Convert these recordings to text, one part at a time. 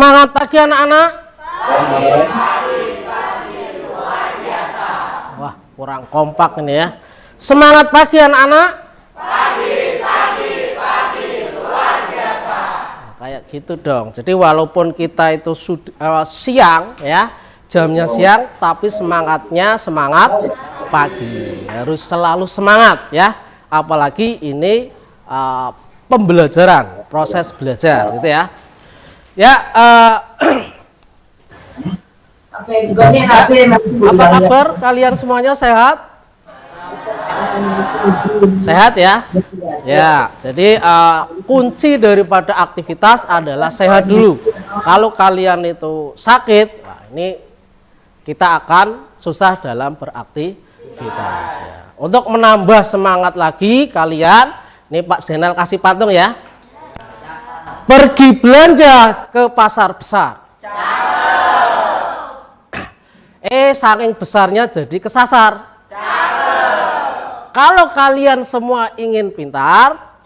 Semangat pagi anak-anak. Wah, kurang kompak ini ya. Semangat pagi anak-anak. Pagi luar biasa. Nah, kayak gitu dong. Jadi walaupun kita itu sudah siang ya, jamnya siang, tapi semangatnya semangat pagi. Harus selalu semangat ya. Apalagi ini pembelajaran, proses belajar gitu ya. Ya, apa kabar kalian semuanya, sehat? Sehat ya? Ya, jadi kunci daripada aktivitas adalah sehat dulu. Kalau kalian itu sakit, wah ini kita akan susah dalam beraktivitas ya. Untuk menambah semangat lagi kalian, nih Pak Zainal kasih patung ya. Pergi belanja ke pasar besar. Saking besarnya jadi kesasar. Kalau kalian semua ingin pintar,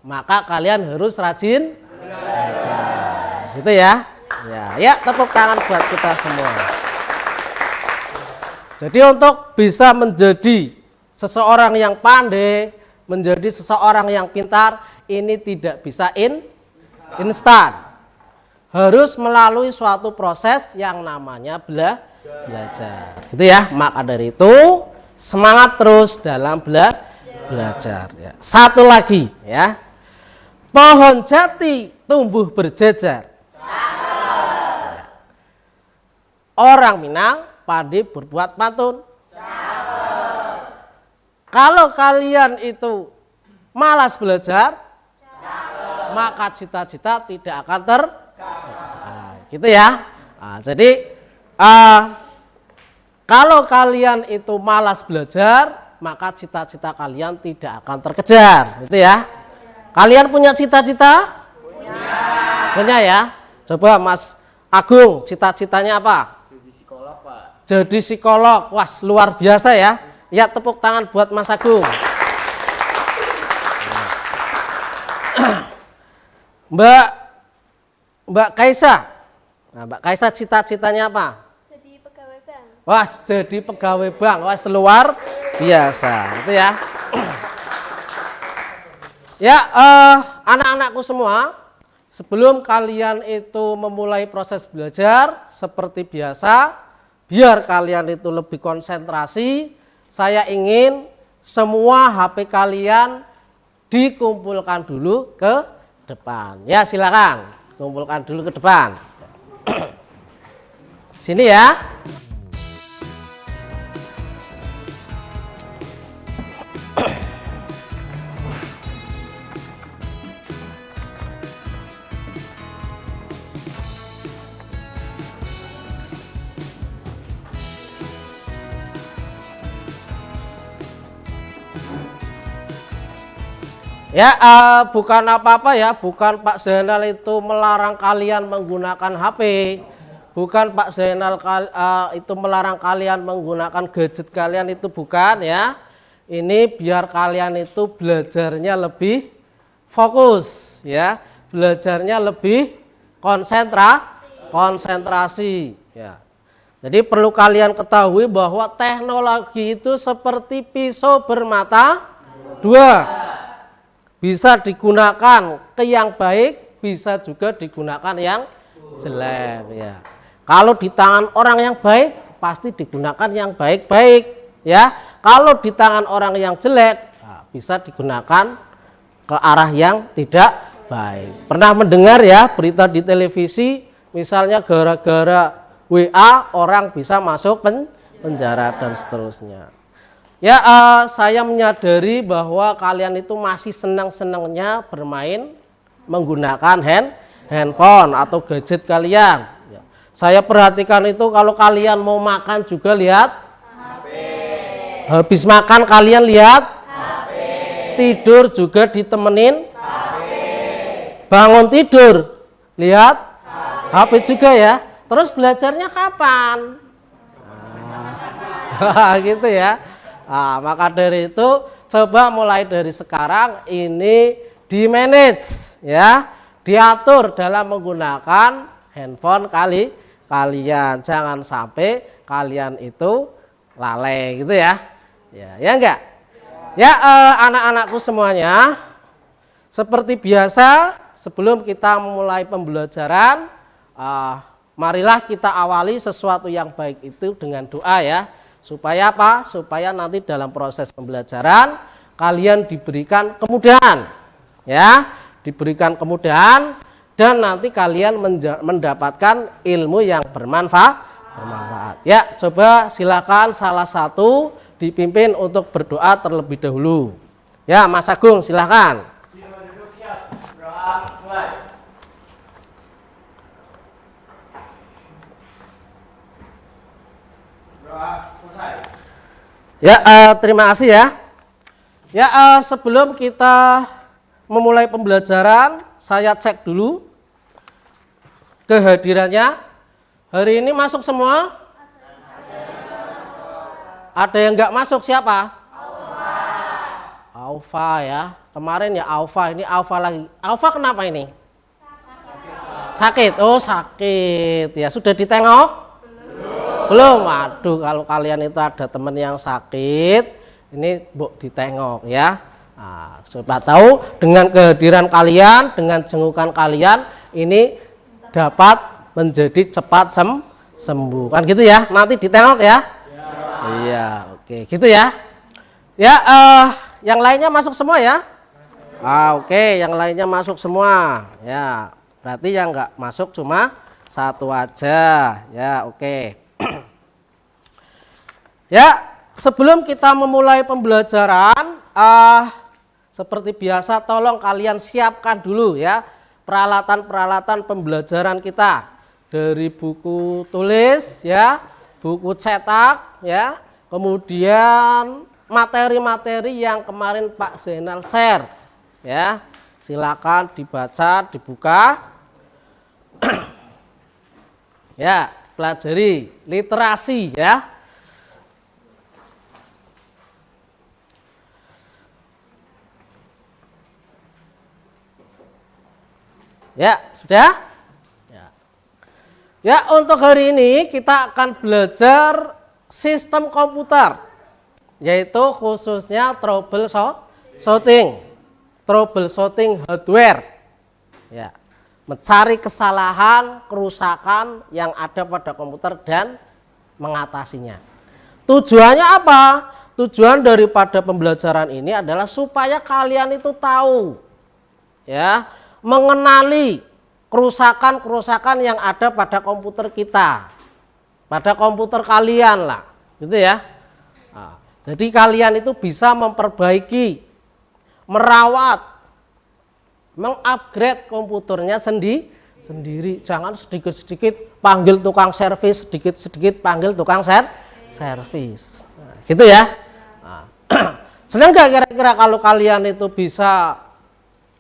maka kalian harus rajin belajar. Gitu ya. Ya, tepuk tangan buat kita semua. Jadi untuk bisa menjadi seseorang yang pandai, menjadi seseorang yang pintar, ini tidak bisa instan. Harus melalui suatu proses yang namanya belajar. Gitu ya. Maka dari itu semangat terus dalam belajar ya. Satu lagi ya. Pohon jati tumbuh berjejer. Ya. Orang Minang pandai berbuat pantun. Kalau kalian itu malas belajar, maka cita-cita tidak akan gitu ya. Jadi kalau kalian itu malas belajar, maka cita-cita kalian tidak akan terkejar, gitu ya. Kalian punya cita-cita? Punya ya. Coba Mas Agung, cita-citanya apa? Jadi psikolog, Pak. Jadi psikolog. Wah, luar biasa ya. Ya, tepuk tangan buat Mas Agung. Mbak Kaisa. Nah, Mbak Kaisa cita-citanya apa? Jadi pegawai bank. Wah, jadi pegawai bank. Wah, luar biasa. Itu ya. Ya, anak-anakku semua, sebelum kalian itu memulai proses belajar seperti biasa, biar kalian itu lebih konsentrasi, saya ingin semua HP kalian dikumpulkan dulu ke depan. Ya, silakan kumpulkan dulu ke depan. Sini ya. Ya, bukan apa-apa ya, bukan Pak Zainal itu melarang kalian menggunakan HP, bukan Pak Zainal itu melarang kalian menggunakan gadget kalian, itu bukan ya. Ini biar kalian itu belajarnya lebih fokus ya, belajarnya lebih konsentrasi ya. Jadi perlu kalian ketahui bahwa teknologi itu seperti pisau bermata dua. Bisa digunakan ke yang baik, bisa juga digunakan yang jelek ya. Kalau di tangan orang yang baik, pasti digunakan yang baik-baik ya. Kalau di tangan orang yang jelek, bisa digunakan ke arah yang tidak baik. Pernah mendengar ya berita di televisi, misalnya gara-gara WA orang bisa masuk penjara dan seterusnya. Ya, saya menyadari bahwa kalian itu masih senang-senangnya bermain menggunakan handphone atau gadget kalian. Ya. Saya perhatikan itu kalau kalian mau makan juga lihat HP. Habis makan kalian lihat HP. Tidur juga ditemenin HP. Bangun tidur lihat HP juga ya. Terus belajarnya kapan? Gitu ya. Nah, maka dari itu coba mulai dari sekarang ini di manage ya, diatur dalam menggunakan handphone kalian. Jangan sampai kalian itu lalai gitu ya. Ya enggak? Ya anak-anakku semuanya, seperti biasa sebelum kita memulai pembelajaran, marilah kita awali sesuatu yang baik itu dengan doa ya. Supaya apa? Supaya nanti dalam proses pembelajaran kalian diberikan kemudahan. Ya, diberikan kemudahan dan nanti kalian mendapatkan ilmu yang bermanfaat. Ya, coba silakan salah satu dipimpin untuk berdoa terlebih dahulu. Ya, Mas Agung silakan. Ya, terima kasih ya. Ya, sebelum kita memulai pembelajaran, saya cek dulu kehadirannya. Hari ini masuk semua? Ada yang nggak masuk siapa? Aufa ya. Kemarin ya Aufa, ini Aufa lagi. Aufa kenapa ini? Sakit. Oh, sakit. Ya, sudah ditengok? Belum. Waduh, kalau kalian itu ada teman yang sakit, ini Bu ditengok ya. Nah, siapa tahu dengan kehadiran kalian, dengan jengukan kalian, ini dapat menjadi cepat sembuh. Kan gitu ya? Nanti ditengok ya? Iya, oke, gitu ya. Ya, yang lainnya masuk semua ya? Oke, yang lainnya masuk semua. Ya, berarti yang nggak masuk cuma satu aja. Ya, oke. Ya, sebelum kita memulai pembelajaran, seperti biasa tolong kalian siapkan dulu ya peralatan-peralatan pembelajaran kita, dari buku tulis ya, buku cetak ya, kemudian materi-materi yang kemarin Pak Zainal share ya. Silakan dibaca, dibuka. Ya, pelajari literasi ya. Ya, sudah? Ya, untuk hari ini kita akan belajar sistem komputer, yaitu khususnya troubleshooting hardware. Ya, mencari kesalahan, kerusakan yang ada pada komputer dan mengatasinya. Tujuannya apa? Tujuan daripada pembelajaran ini adalah supaya kalian itu tahu ya, mengenali kerusakan-kerusakan yang ada pada komputer kita, pada komputer kalian lah, gitu ya. Nah, jadi kalian itu bisa memperbaiki, merawat, mengupgrade komputernya sendiri. Jangan sedikit-sedikit panggil tukang servis, sedikit-sedikit panggil tukang servis. Nah, gitu ya. Nah, senang nggak kira-kira kalau kalian itu bisa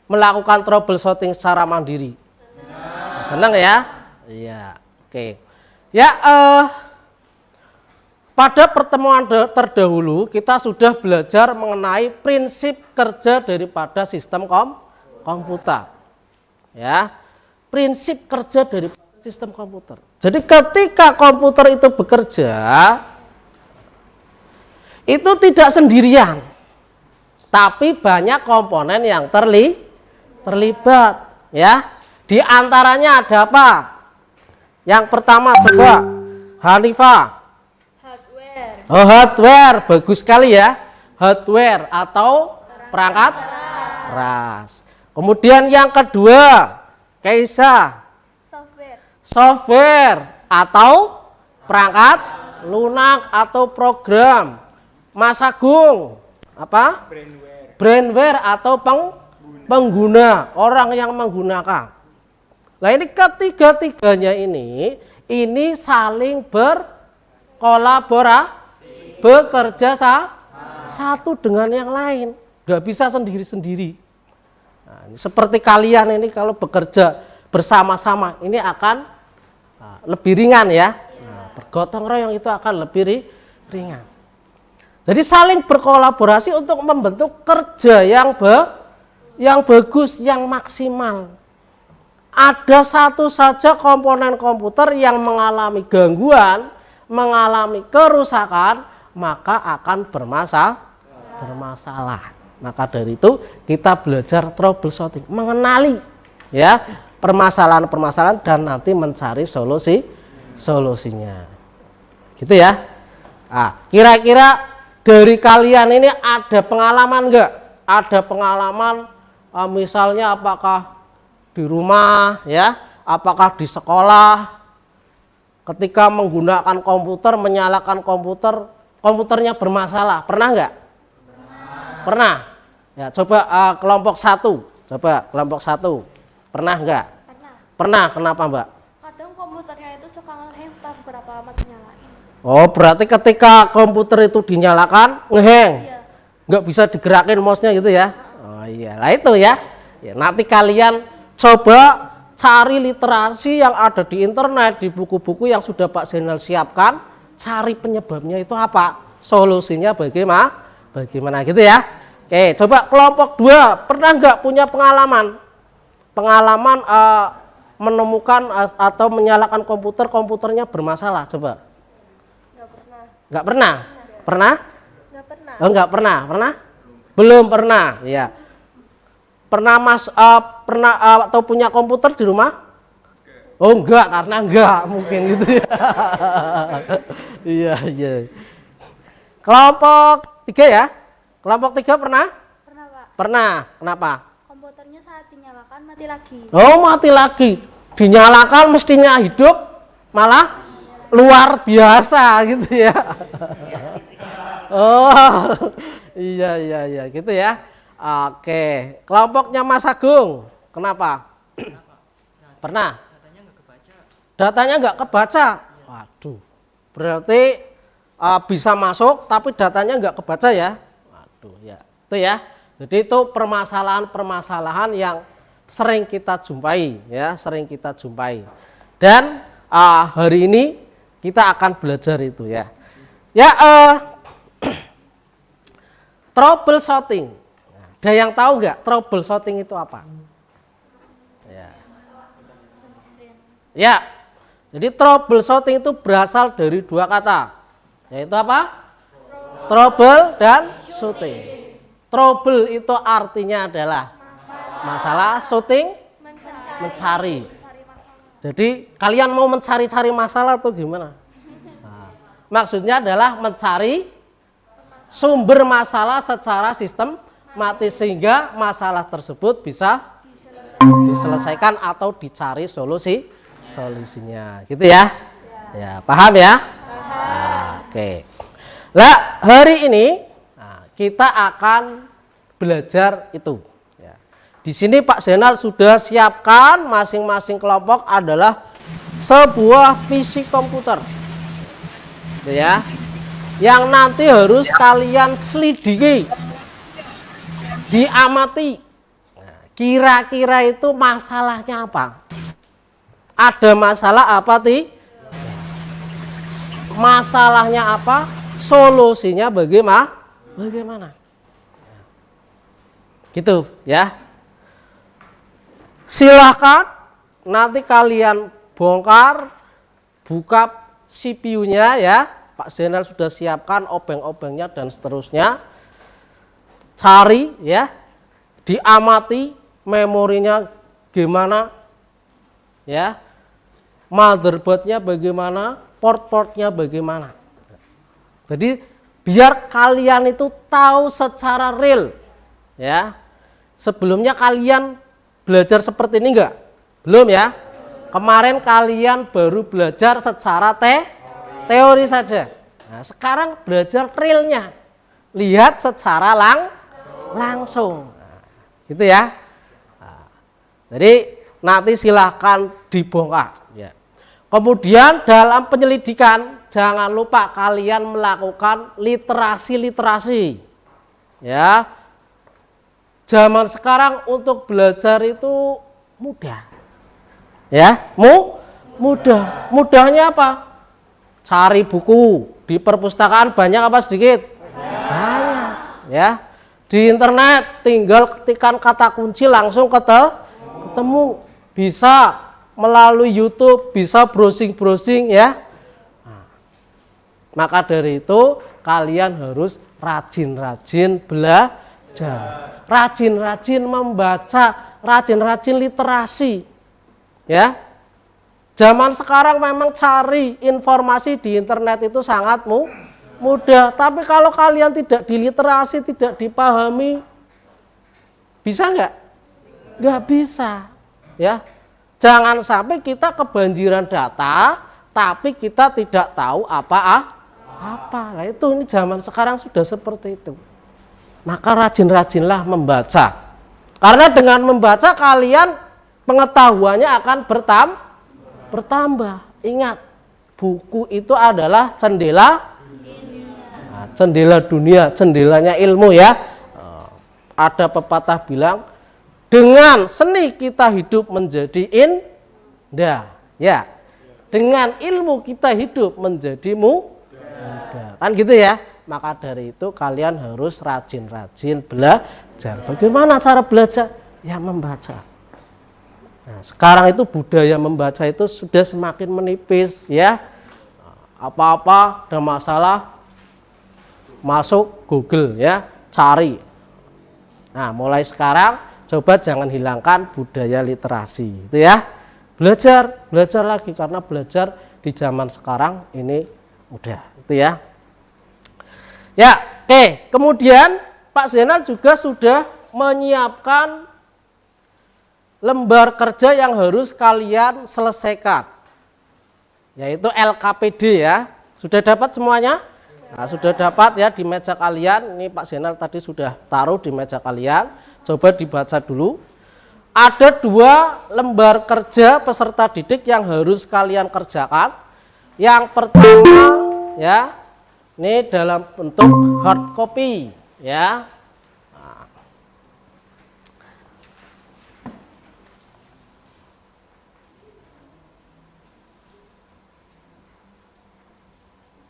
melakukan troubleshooting secara mandiri? Senang ya? Iya, oke. Ya, pada pertemuan terdahulu kita sudah belajar mengenai prinsip kerja daripada sistem komputer. Ya, prinsip kerja dari sistem komputer. Jadi ketika komputer itu bekerja, itu tidak sendirian, tapi banyak komponen yang terlibat ya. Di antaranya ada apa? Yang pertama coba Hanifah. Hardware. Oh, hardware, bagus sekali ya. Hardware atau perangkat keras. Kemudian yang kedua, Keisa. Software atau perangkat lunak atau program. Mas Agung, apa? Brainware atau pengguna, orang yang menggunakan. Nah, ini ketiga-tiganya ini saling berkolaborasi, bekerja satu dengan yang lain, nggak bisa sendiri-sendiri. Nah, ini seperti kalian ini kalau bekerja bersama-sama ini akan lebih ringan ya. Nah, bergotong royong itu akan lebih ringan. Jadi saling berkolaborasi untuk membentuk kerja yang bagus, yang maksimal. ada satu saja komponen komputer yang mengalami gangguan, mengalami kerusakan, maka akan bermasalah. Maka dari itu kita belajar troubleshooting, mengenali ya permasalahan-permasalahan dan nanti mencari solusinya. Gitu ya. Nah, kira-kira dari kalian ini ada pengalaman enggak? Ada pengalaman misalnya apakah di rumah ya, apakah di sekolah ketika menggunakan komputer, menyalakan komputer, komputernya bermasalah. Pernah enggak? Pernah. Ya, coba kelompok 1. Coba kelompok 1. Pernah enggak? Pernah. Kenapa, Mbak? Kadang komputernya itu suka nge-hang setelah beberapa lama dinyalain. Oh, berarti ketika komputer itu dinyalakan, nge-hang. Iya. Nggak bisa digerakin mouse-nya gitu ya? Oh iya, lah itu ya. Ya, nanti kalian coba cari literasi yang ada di internet, di buku-buku yang sudah Pak Zainal siapkan, cari penyebabnya itu apa, solusinya bagaimana gitu ya. Oke, coba kelompok 2, pernah nggak punya pengalaman menemukan atau menyalakan komputernya bermasalah? Coba. Nggak pernah? Pernah? Nggak pernah. Oh, nggak pernah? Pernah? Belum pernah, ya. Pernah atau punya komputer di rumah? Oh enggak, karena enggak mungkin gitu ya. Iya. Kelompok 3 ya? Kelompok 3 pernah? Pernah, Pak. Pernah. Kenapa? Komputernya saat dinyalakan mati lagi. Oh, mati lagi. Dinyalakan mestinya hidup, malah luar biasa gitu ya. Oh, iya gitu ya. Oke, kelompoknya Mas Agung, kenapa? Pernah? Datanya nggak kebaca. Waduh, berarti bisa masuk tapi datanya nggak kebaca ya. Waduh ya, itu ya. Jadi itu permasalahan-permasalahan yang sering kita jumpai ya, Dan hari ini kita akan belajar itu ya. Ya, troubleshooting. Ada yang tahu nggak troubleshooting itu apa? Ya. Jadi troubleshooting itu berasal dari 2 kata. Yaitu apa? Trouble dan shooting. Trouble itu artinya adalah masalah, shooting mencari. Jadi kalian mau mencari-cari masalah atau gimana? Nah, maksudnya adalah mencari sumber masalah secara sistematis sehingga masalah tersebut bisa diselesaikan atau dicari solusinya, gitu ya? Ya, paham ya? Nah, oke. Nah, hari ini kita akan belajar itu. Ya. Di sini Pak Zainal sudah siapkan masing-masing kelompok adalah sebuah PC komputer, gitu ya. Yang nanti harus kalian selidiki, diamati. Kira-kira itu masalahnya apa? Ada masalah apa masalahnya apa? Solusinya bagaimana? Gitu ya. Silahkan nanti kalian buka CPU-nya ya. Pak Zainal sudah siapkan obeng-obengnya dan seterusnya. Cari ya, diamati memorinya gimana, ya, motherboardnya bagaimana, port-portnya bagaimana. Jadi biar kalian itu tahu secara real, ya. Sebelumnya kalian belajar seperti ini enggak? Belum ya? Kemarin kalian baru belajar secara teori saja. Nah, sekarang belajar realnya, lihat secara langsung, gitu ya. Nah, jadi nanti silahkan dibongkar. Ya. Kemudian dalam penyelidikan jangan lupa kalian melakukan literasi. Ya, zaman sekarang untuk belajar itu mudah. Ya, mudah. Mudahnya apa? Cari buku di perpustakaan banyak apa sedikit? Banyak. Ya, di internet tinggal ketikkan kata kunci langsung ketemu. bisa melalui YouTube, bisa browsing-browsing ya. Nah, maka dari itu kalian harus rajin-rajin belajar, rajin-rajin membaca, rajin-rajin literasi ya. Zaman sekarang memang cari informasi di internet itu sangat mudah, tapi kalau kalian tidak diliterasi, tidak dipahami, bisa nggak? Nggak bisa ya. Jangan sampai kita kebanjiran data tapi kita tidak tahu apa. Nah itu ini zaman sekarang sudah seperti itu. Maka rajin-rajinlah membaca. Karena dengan membaca kalian pengetahuannya akan bertambah. Ingat, buku itu adalah jendela dunia, jendelanya ilmu ya. Ada pepatah bilang, dengan seni kita hidup menjadi indah, ya. Dengan ilmu kita hidup menjadi mudah. Kan gitu ya. Maka dari itu kalian harus rajin-rajin belajar. Bagaimana cara belajar? Ya membaca. Nah, sekarang itu budaya membaca itu sudah semakin menipis ya. Apa-apa ada masalah masuk Google ya, cari. Nah, mulai sekarang coba jangan hilangkan budaya literasi itu ya. Belajar lagi karena belajar di zaman sekarang ini mudah itu ya. Ya, oke. Kemudian Pak Zainal juga sudah menyiapkan lembar kerja yang harus kalian selesaikan, yaitu LKPD ya. Sudah dapat semuanya? Nah, sudah dapat ya di meja kalian. Ini Pak Zainal tadi sudah taruh di meja kalian. Coba dibaca dulu. Ada 2 lembar kerja peserta didik yang harus kalian kerjakan. Yang pertama ya, ini dalam bentuk hard copy ya.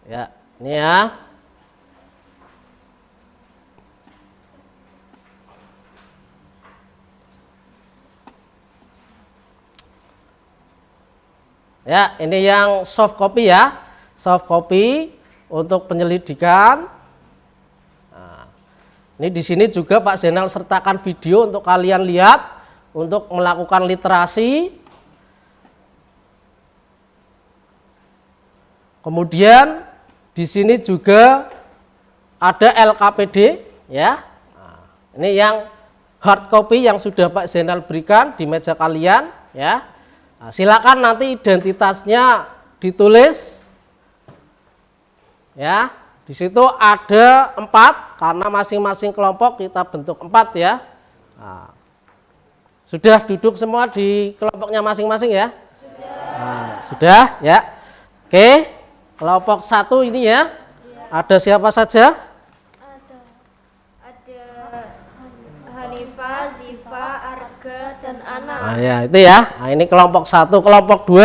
Ya, ini ya. Ya, ini yang soft copy ya. Soft copy untuk penyelidikan. Nah, ini di sini juga Pak Zainal sertakan video untuk kalian lihat untuk melakukan literasi. Kemudian di sini juga ada LKPD ya. Nah, ini yang hard copy yang sudah Pak Zainal berikan di meja kalian ya. Nah, silakan nanti identitasnya ditulis ya. Di situ ada 4 karena masing-masing kelompok kita bentuk 4 ya. Nah, sudah duduk semua di kelompoknya masing-masing ya? Sudah ya. Oke, kelompok 1 ini ya. Ada siapa saja? Ada Hanifah, Ziva, Arga, dan Ana. Nah ya itu ya. Nah ini kelompok 1, kelompok 2.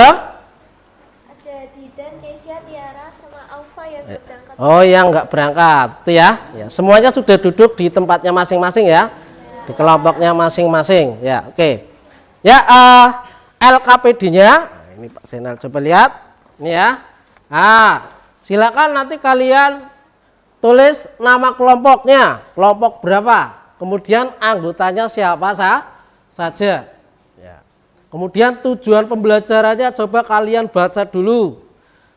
Ada Didan, Keisha, Tiara, sama Aufa yang nggak berangkat. Oh yang nggak berangkat itu ya. Ya. Semuanya sudah duduk di tempatnya masing-masing ya. Di kelompoknya masing-masing ya. Oke. Ya LKPD-nya. Nah, ini Pak Zainal coba lihat. Ini ya. Nah silakan nanti kalian tulis nama kelompoknya. Kelompok berapa? Kemudian anggotanya siapa saja. Ya. Kemudian tujuan pembelajarannya coba kalian baca dulu.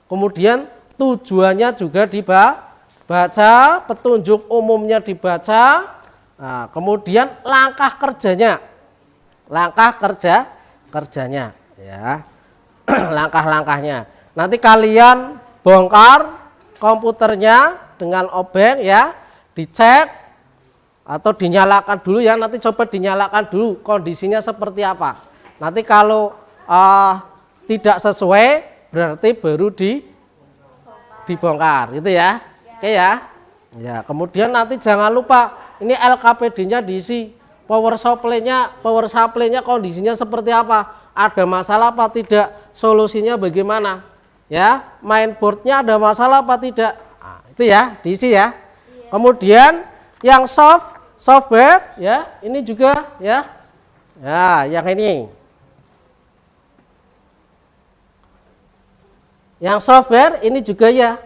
Kemudian tujuannya juga dibaca, petunjuk umumnya dibaca. Nah, kemudian langkah kerjanya. Langkah kerjanya ya. Langkah-langkahnya. Nanti kalian bongkar komputernya dengan obeng ya, dicek atau dinyalakan dulu ya. Nanti coba dinyalakan dulu kondisinya seperti apa. Nanti kalau tidak sesuai berarti baru dibongkar gitu ya. Oke ya. Ya, kemudian nanti jangan lupa ini LKPD-nya diisi, power supply-nya kondisinya seperti apa? Ada masalah apa tidak? Solusinya bagaimana? Ya, mainboard-nya ada masalah apa tidak? Nah, itu ya, diisi ya. Kemudian yang software ya, ini juga ya. Ya, yang ini. Yang software ini juga ya,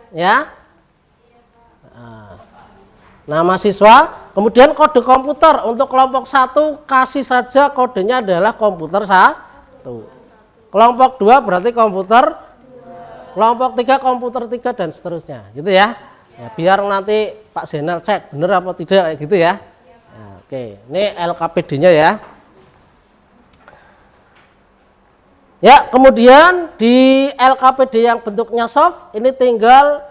nama siswa. Kemudian kode komputer untuk kelompok 1 kasih saja kodenya adalah komputer 1. Kelompok 2 berarti komputer, kelompok 3 komputer 3 dan seterusnya, gitu ya. Biar nanti Pak Zainal cek bener apa tidak kayak gitu ya. Nah, oke, ini LKPD-nya ya. Ya, kemudian di LKPD yang bentuknya soft ini tinggal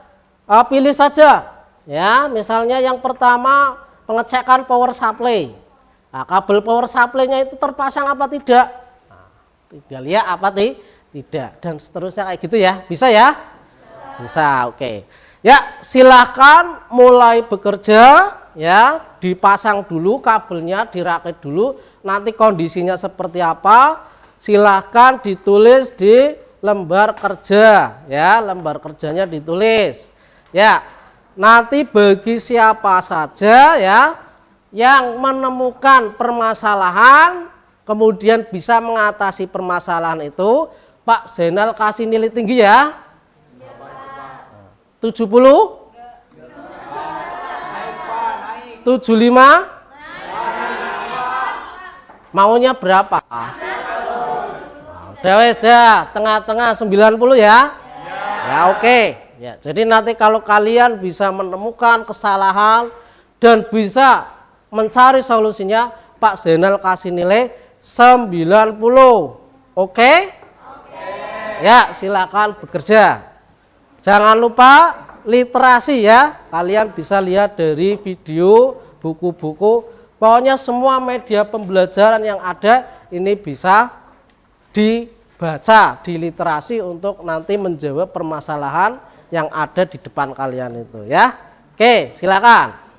pilih saja. Ya, misalnya yang pertama pengecekan power supply. Nah, kabel power supply-nya itu terpasang apa tidak? Nah, tinggal ya apa tidak dan seterusnya kayak gitu ya. Bisa ya? Bisa, oke. Ya, silahkan mulai bekerja ya, dipasang dulu kabelnya, dirakit dulu. Nanti kondisinya seperti apa? Silahkan ditulis di lembar kerja ya, lembar kerjanya ditulis. Ya. Nanti bagi siapa saja ya yang menemukan permasalahan kemudian bisa mengatasi permasalahan itu, Pak Zainal kasih nilai tinggi ya. 70? 75? Maunya berapa? Udah tengah-tengah 90 ya. Ya oke. Ya, jadi nanti kalau kalian bisa menemukan kesalahan dan bisa mencari solusinya, Pak Zainal kasih nilai 90. Oke? Ya, silakan bekerja. Jangan lupa literasi ya. Kalian bisa lihat dari video, buku-buku. Pokoknya semua media pembelajaran yang ada ini bisa dibaca, diliterasi untuk nanti menjawab permasalahan yang ada di depan kalian itu ya. Oke, silakan.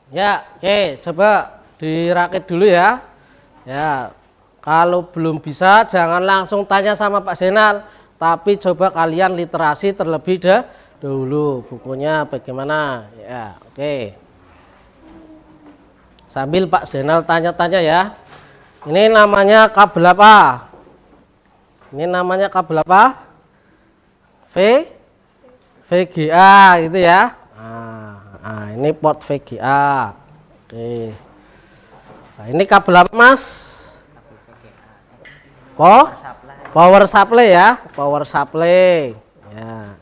Ya, oke, coba dirakit dulu ya. Ya, kalau belum bisa jangan langsung tanya sama Pak Zainal, tapi coba kalian literasi terlebih dahulu bukunya bagaimana. Ya, oke. Sambil Pak Zainal tanya-tanya ya. Ini namanya kabel apa? Ini namanya kabel apa? VGA gitu ya. Nah, ini port VGA. Oke. Nah, ini kabel apa, Mas? Power supply ya, power supply.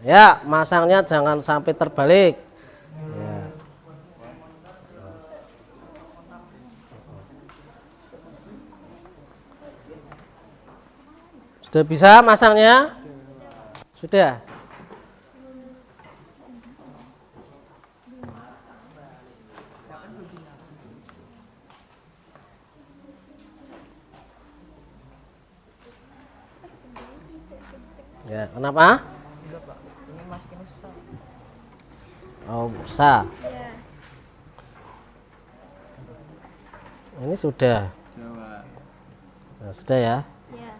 Ya, masangnya jangan sampai terbalik. Ya. Sudah bisa masangnya? Sudah. Ya, kenapa? Ini masukinnya susah. Oh, susah. Ya. Ini sudah. Nah, sudah ya. Ya.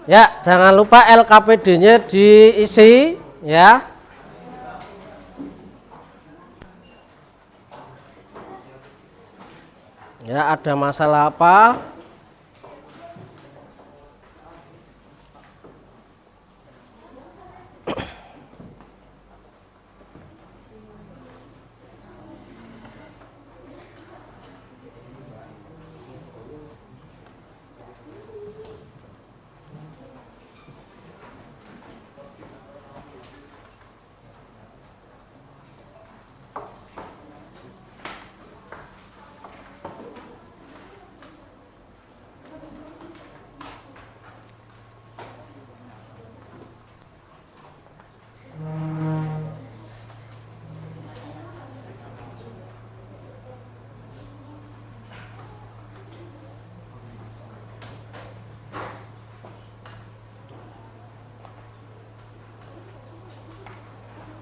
Ya, jangan lupa LKPD-nya diisi ya. Ya, Ya, ada masalah apa?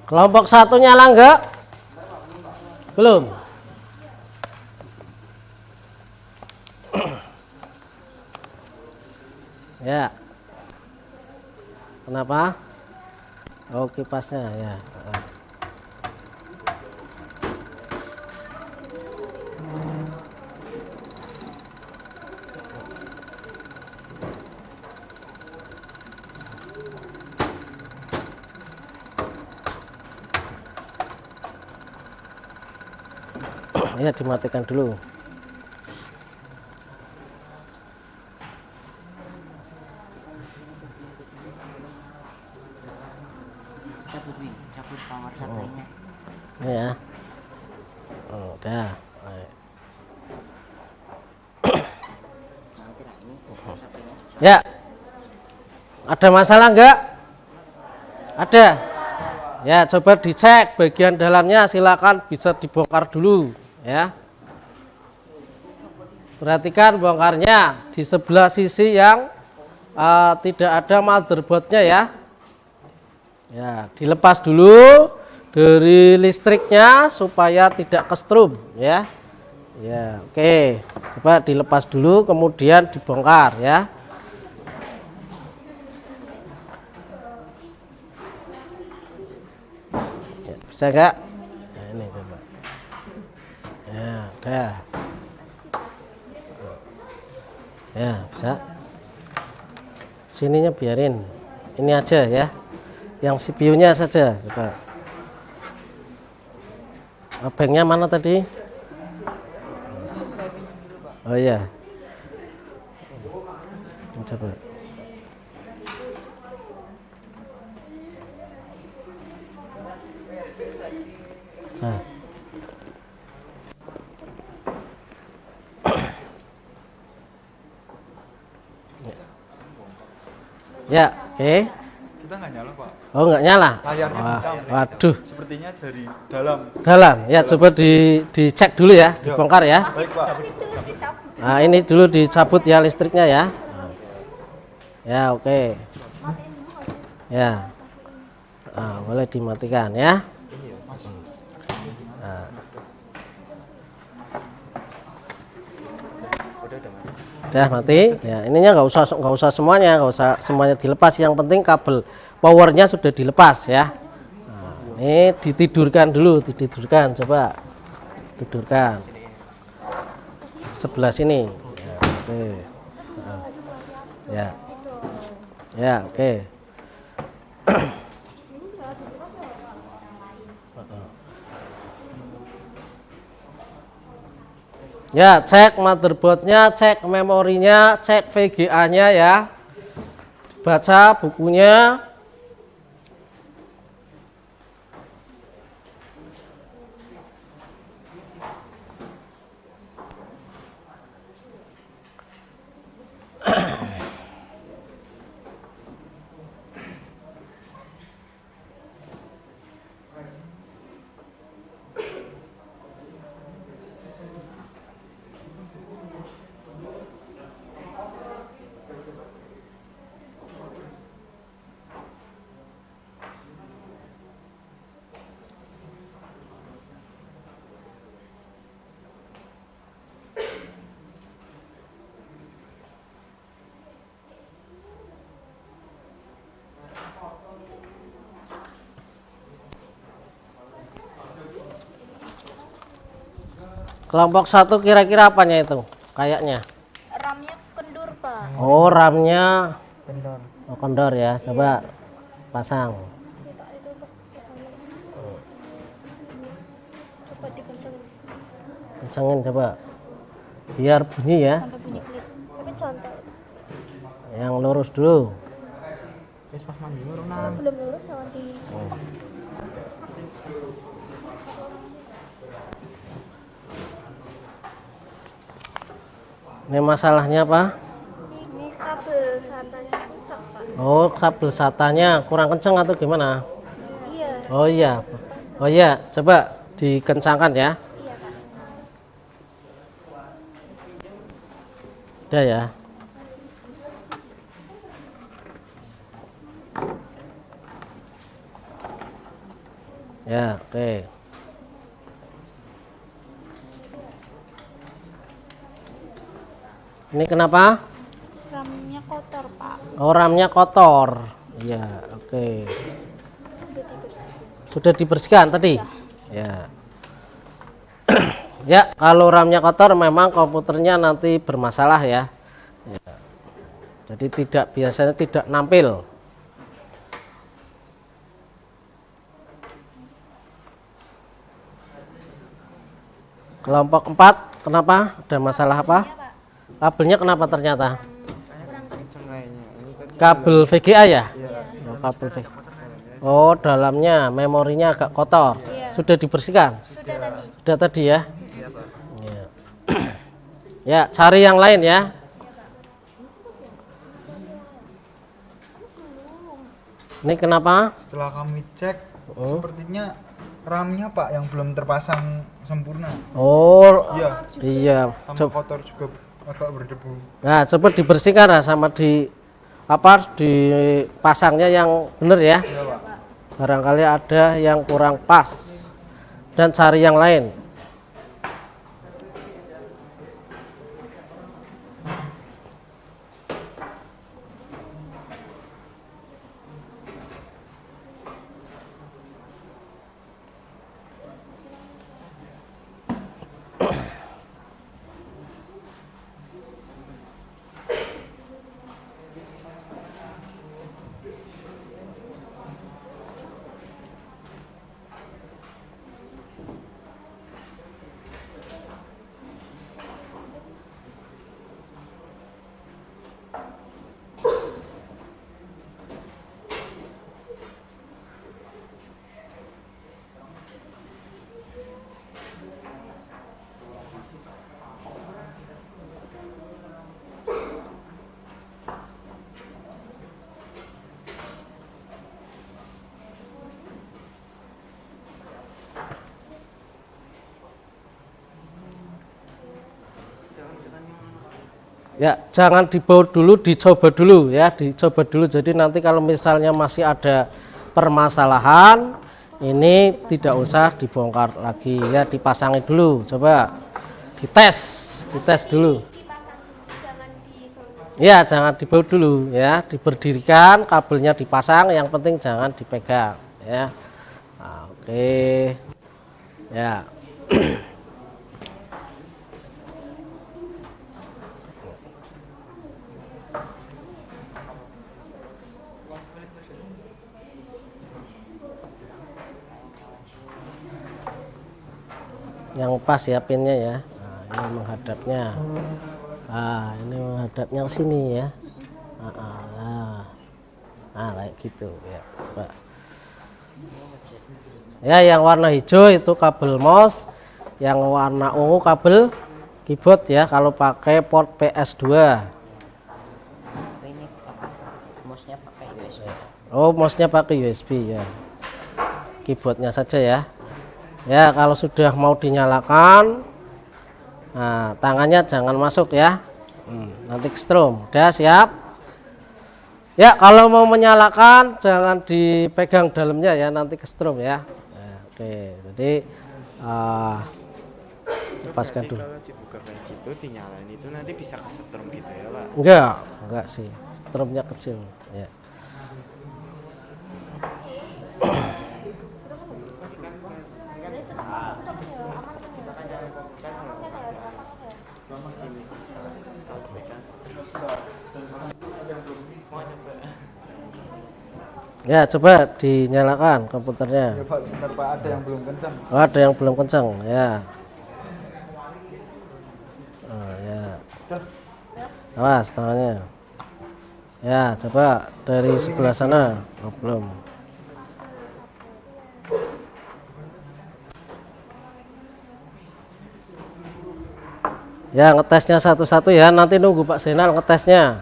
Kelompok satu nyala enggak? Belum. Ya. Kenapa? Oh, kipasnya ya. Ya, dimatikan dulu. Cabut power supply-nya. Ya. Oh, udah. Ya. Ada masalah enggak? Ada. Ya, coba dicek bagian dalamnya, silakan bisa dibongkar dulu, ya. Perhatikan bongkarnya di sebelah sisi yang tidak ada motherboardnya ya. Ya, dilepas dulu dari listriknya supaya tidak kestrum ya. Ya, oke. Coba dilepas dulu kemudian dibongkar ya. Ya, bisa enggak? Nah, ini coba. Ya, udah. Ya, bisa. Sininya biarin. Ini aja ya. Yang CPU-nya saja, coba. Banknya mana tadi? Oh iya. Coba. Nah. Ya, oke. Kita nggak nyala, Pak. Oh, nggak nyala. Layarnya hitam. Waduh. Sepertinya dari dalam. Dalam. Ya, coba dicek dulu ya, dibongkar ya. Baik, Pak. Nah, ini dulu dicabut ya listriknya ya. Ya, oke. Ya. Nah, boleh dimatikan ya. Nah. Udah mati. Ya, ininya nggak usah semuanya, nggak usah semuanya dilepas. Yang penting kabel powernya sudah dilepas ya. Nah, ini ditidurkan dulu, ditidurkan. Coba tidurkan. Sebelah sini. Ya, oke. Ya. Ya, oke. Ya, cek motherboardnya, cek memorinya, cek VGA-nya ya. Baca bukunya. Kelompok 1 kira-kira apanya itu? Kayaknya. RAM-nya kendur, Pak. Oh, RAM-nya Kendor. kendor ya. Coba pasang. Itu untuk coba dikencengin Kencengin coba. Biar bunyi ya. sampai bunyi klik. Tapi contoh. Yang lurus dulu. Wis pas mandi urung Kalau belum lurus jangan di Ini masalahnya apa? ini kabel santannya rusak, Pak. Oh, kabel SATA-nya kurang kenceng atau gimana? Iya. Oh iya. Oh iya, coba dikencangkan ya. Iya, Pak. Udah ya. Ya, oke. Ini kenapa? RAM-nya kotor, Pak. Oh, RAM-nya kotor. Iya, oke. Sudah dibersihkan tadi? Ya. Ya, kalau RAM-nya kotor memang komputernya nanti bermasalah ya. Ya. Jadi biasanya tidak nampil. Kelompok 4, kenapa? Ada masalah apa? Kabelnya kenapa ternyata? Kabel VGA ya? Oh, kabel VGA. Oh, dalamnya memorinya agak kotor. Sudah dibersihkan? Sudah tadi. Sudah tadi ya? Ya. Ya, cari yang lain ya. Ini kenapa? Setelah kami cek, sepertinya RAM-nya Pak yang belum terpasang sempurna. Oh, Iya, iya. sama kotor juga agak berdebu. Nah, coba dibersihkan lah sama dipasangnya yang benar ya. Iya Pak. Barangkali ada yang kurang pas dan cari yang lain. Ya, jangan dibawa dulu, dicoba dulu ya, dicoba dulu. Jadi nanti kalau misalnya masih ada permasalahan, ini tidak usah dibongkar lagi ya, dipasangi dulu. Coba dites dulu. Jangan di Ya, jangan dibawa dulu ya, diberdirikan, kabelnya dipasang, yang penting jangan dipegang ya. Nah, oke. Ya. Yang pas ya pinnya ya. Nah, ini menghadapnya. Ini menghadapnya ke sini ya. Nah, kayak gitu ya. Coba. Ya, yang warna hijau itu kabel mouse, yang warna ungu kabel keyboard ya kalau pakai port PS2. Ini apa? Mouse-nya pakai USB. Oh, mouse-nya pakai USB ya. Keyboardnya saja ya. Ya, kalau sudah mau dinyalakan, nah, tangannya jangan masuk ya. Nanti ke strom. Udah siap? Ya, kalau mau menyalakan jangan dipegang dalamnya ya, nanti ke strom ya. Nah, oke, jadi lepaskan dulu. Kalau dibuka kayak gitu, dinyalain itu nanti bisa kesetrum gitu ya Pak? Enggak sih. Stromnya kecil ya. Ya, coba dinyalakan komputernya. Ya Pak, bentar Pak, ada yang belum kencang. Oh, ada yang belum kencang, ya. Oh, ya. Awas tangannya. Ya, coba dari sebelah sana. Oh, belum. Ya, ngetesnya satu-satu ya. Nanti nunggu Pak Zainal ngetesnya.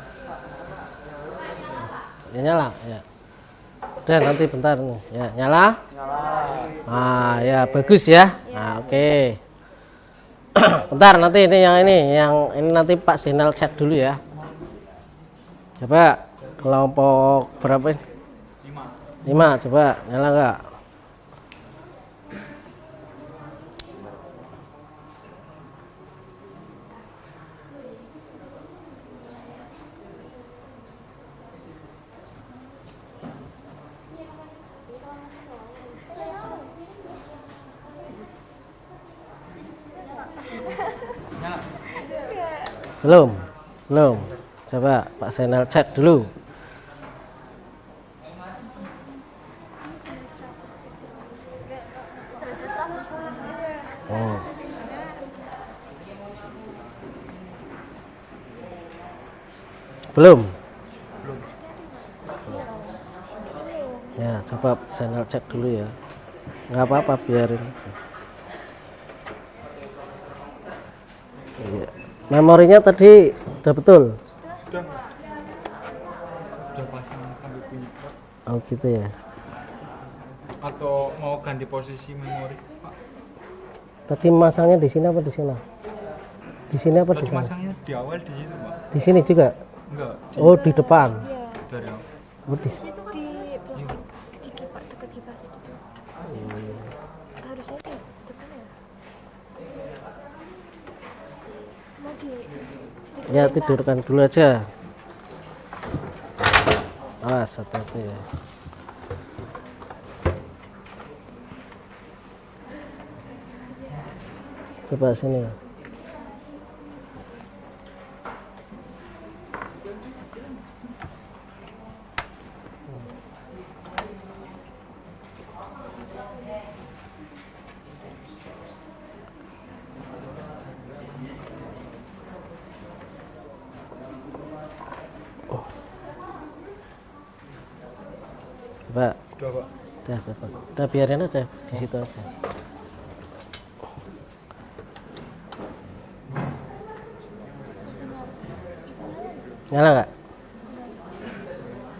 Ya, nyala, ya. Udah nanti bentar nih. Ya, nyala? Ah, ya bagus ya. Nah, oke. Bentar nanti yang ini nanti Pak Zainal cek dulu ya. Coba kelompok berapa ini? 5, coba nyala enggak? Belum. Coba Pak Zainal cek dulu. Oh. Belum. Ya, coba Pak Zainal cek dulu ya. Nggak apa-apa, biarin aja. Iya. Memorinya tadi udah betul. Udah pasang sampai bunyi Pak. Oh gitu ya. Atau mau ganti posisi memori Pak? Tadi masangnya di sini apa di sana? Di sini apa di Tadi sana? masangnya di awal di situ Pak. Di sini juga. Enggak, Oh di depan. dari awal. Oh di. Di belakang di kipas dekat kipas gitu. Harusnya di depan ya. Mau di Ya tidurkan dulu aja. Hati-hati ya. Coba sini ya. Coba. Udah Pak. Ya, coba. Udah biarin aja di situ aja. Nyala nggak?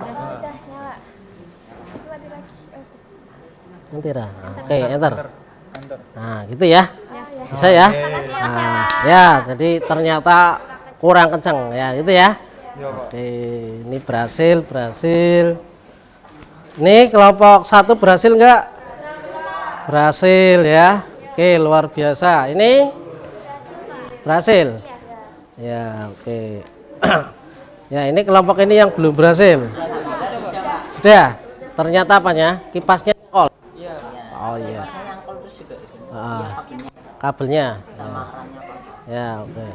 udah nyala. Masih mati lagi. Nanti lah. Oke, enter. Enter. Nah, gitu ya. Ya. Bisa ya? Makasih ya, Mas. Nah, ya, jadi ternyata kurang kenceng ya, gitu ya. Ya Pak. Oke, ini berhasil. Ini kelompok 1 berhasil nggak? Berhasil ya. Oke, luar biasa. Ini berhasil. Ya, oke. Ya, ini kelompok ini yang belum berhasil. Sudah. Ternyata apanya? Kipasnya nyangkol. Oh iya. Nyangkol terus juga itu. Ah, Pakinya kabelnya. sama kerannya Pak. Ya, oke.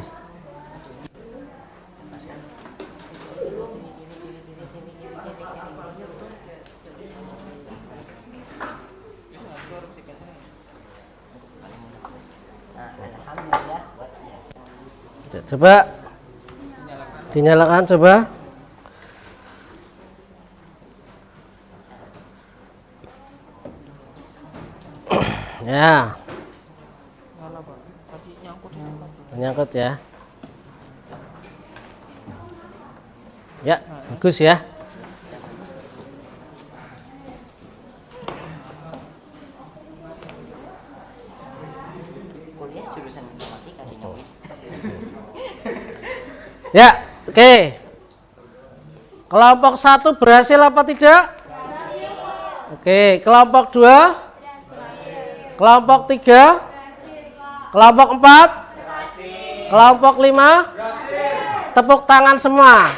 Nah, alhamdulillah. Coba dinyalakan coba. Ya. Menyangkut ya. Ya, bagus ya. Kuliah jurusan informatika di Nyawit. Ya, oke. Kelompok 1 berhasil apa tidak? Oke, kelompok 2? Kelompok 3? Kelompok 4? Kelompok 5? Tepuk tangan semua.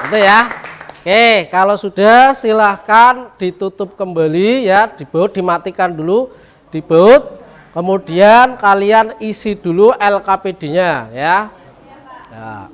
Itu ya. Oke, kalau sudah silahkan ditutup kembali ya, dibaut, dimatikan dulu, dibaut. Kemudian kalian isi dulu LKPD-nya ya. Ya.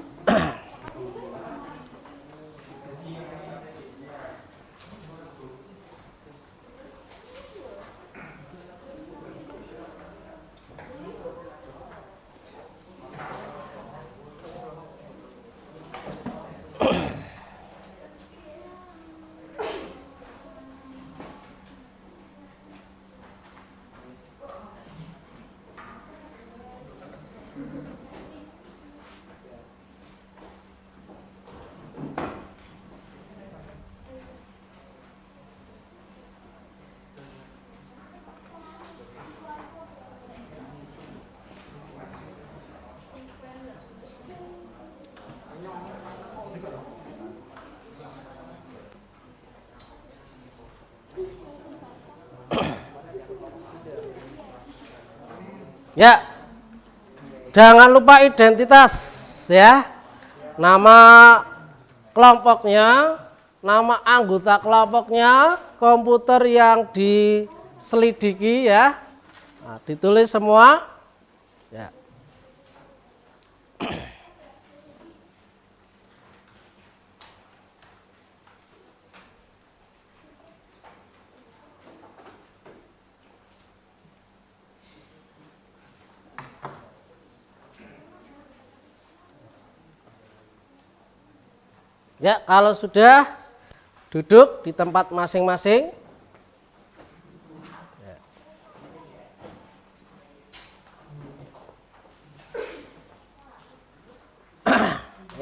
Ya, jangan lupa identitas ya, nama kelompoknya, nama anggota kelompoknya, komputer yang diselidiki ya. Nah, ditulis semua. Ya. Ya, kalau sudah duduk di tempat masing-masing.